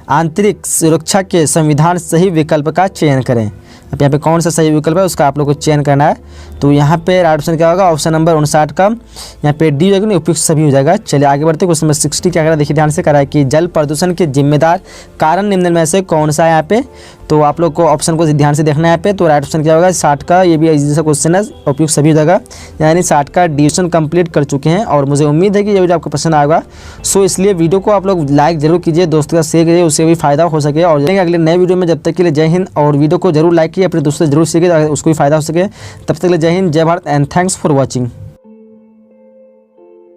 आंतरिक सुरक्षा के संविधान सही विकल्प का चयन करें, अब यहाँ पे कौन सा सही विकल्प है उसका आप लोग को चयन करना है, तो यहाँ पे राइट ऑप्शन क्या होगा, ऑप्शन नंबर 59 का यहाँ पे डी हो जाएगा, उपयुक्त सभी हो जाएगा। चलिए आगे बढ़ते हैं। क्वेश्चन नंबर 60 क्या करें, देखिए ध्यान से करा है कि जल प्रदूषण के जिम्मेदार कारण निम्न में से कौन सा है, यहाँ पे तो आप लोग को ऑप्शन को ध्यान से देखना है यहाँ पे, तो राइट ऑप्शन क्या होगा 60 का, ये भी इजी सा क्वेश्चन है, उपयुक्त सभी हो जाएगा, यानी 60 का डिवीजन कंप्लीट कर चुके हैं और मुझे उम्मीद है कि ये वीडियो आपको पसंद आएगा। सो इसलिए वीडियो को आप लोग लाइक जरूर कीजिए, दोस्तों का शेयर कीजिए, उससे भी फायदा हो सके, और अगले नए वीडियो में, जब तक के लिए जय हिंद, और वीडियो को जरूर लाइक कीजिए, अपने दोस्तों से जरूर सीखिए, उसको भी फायदा हो सके। तब तक के लिए जय हिंद, जय Bharat and thanks for watching.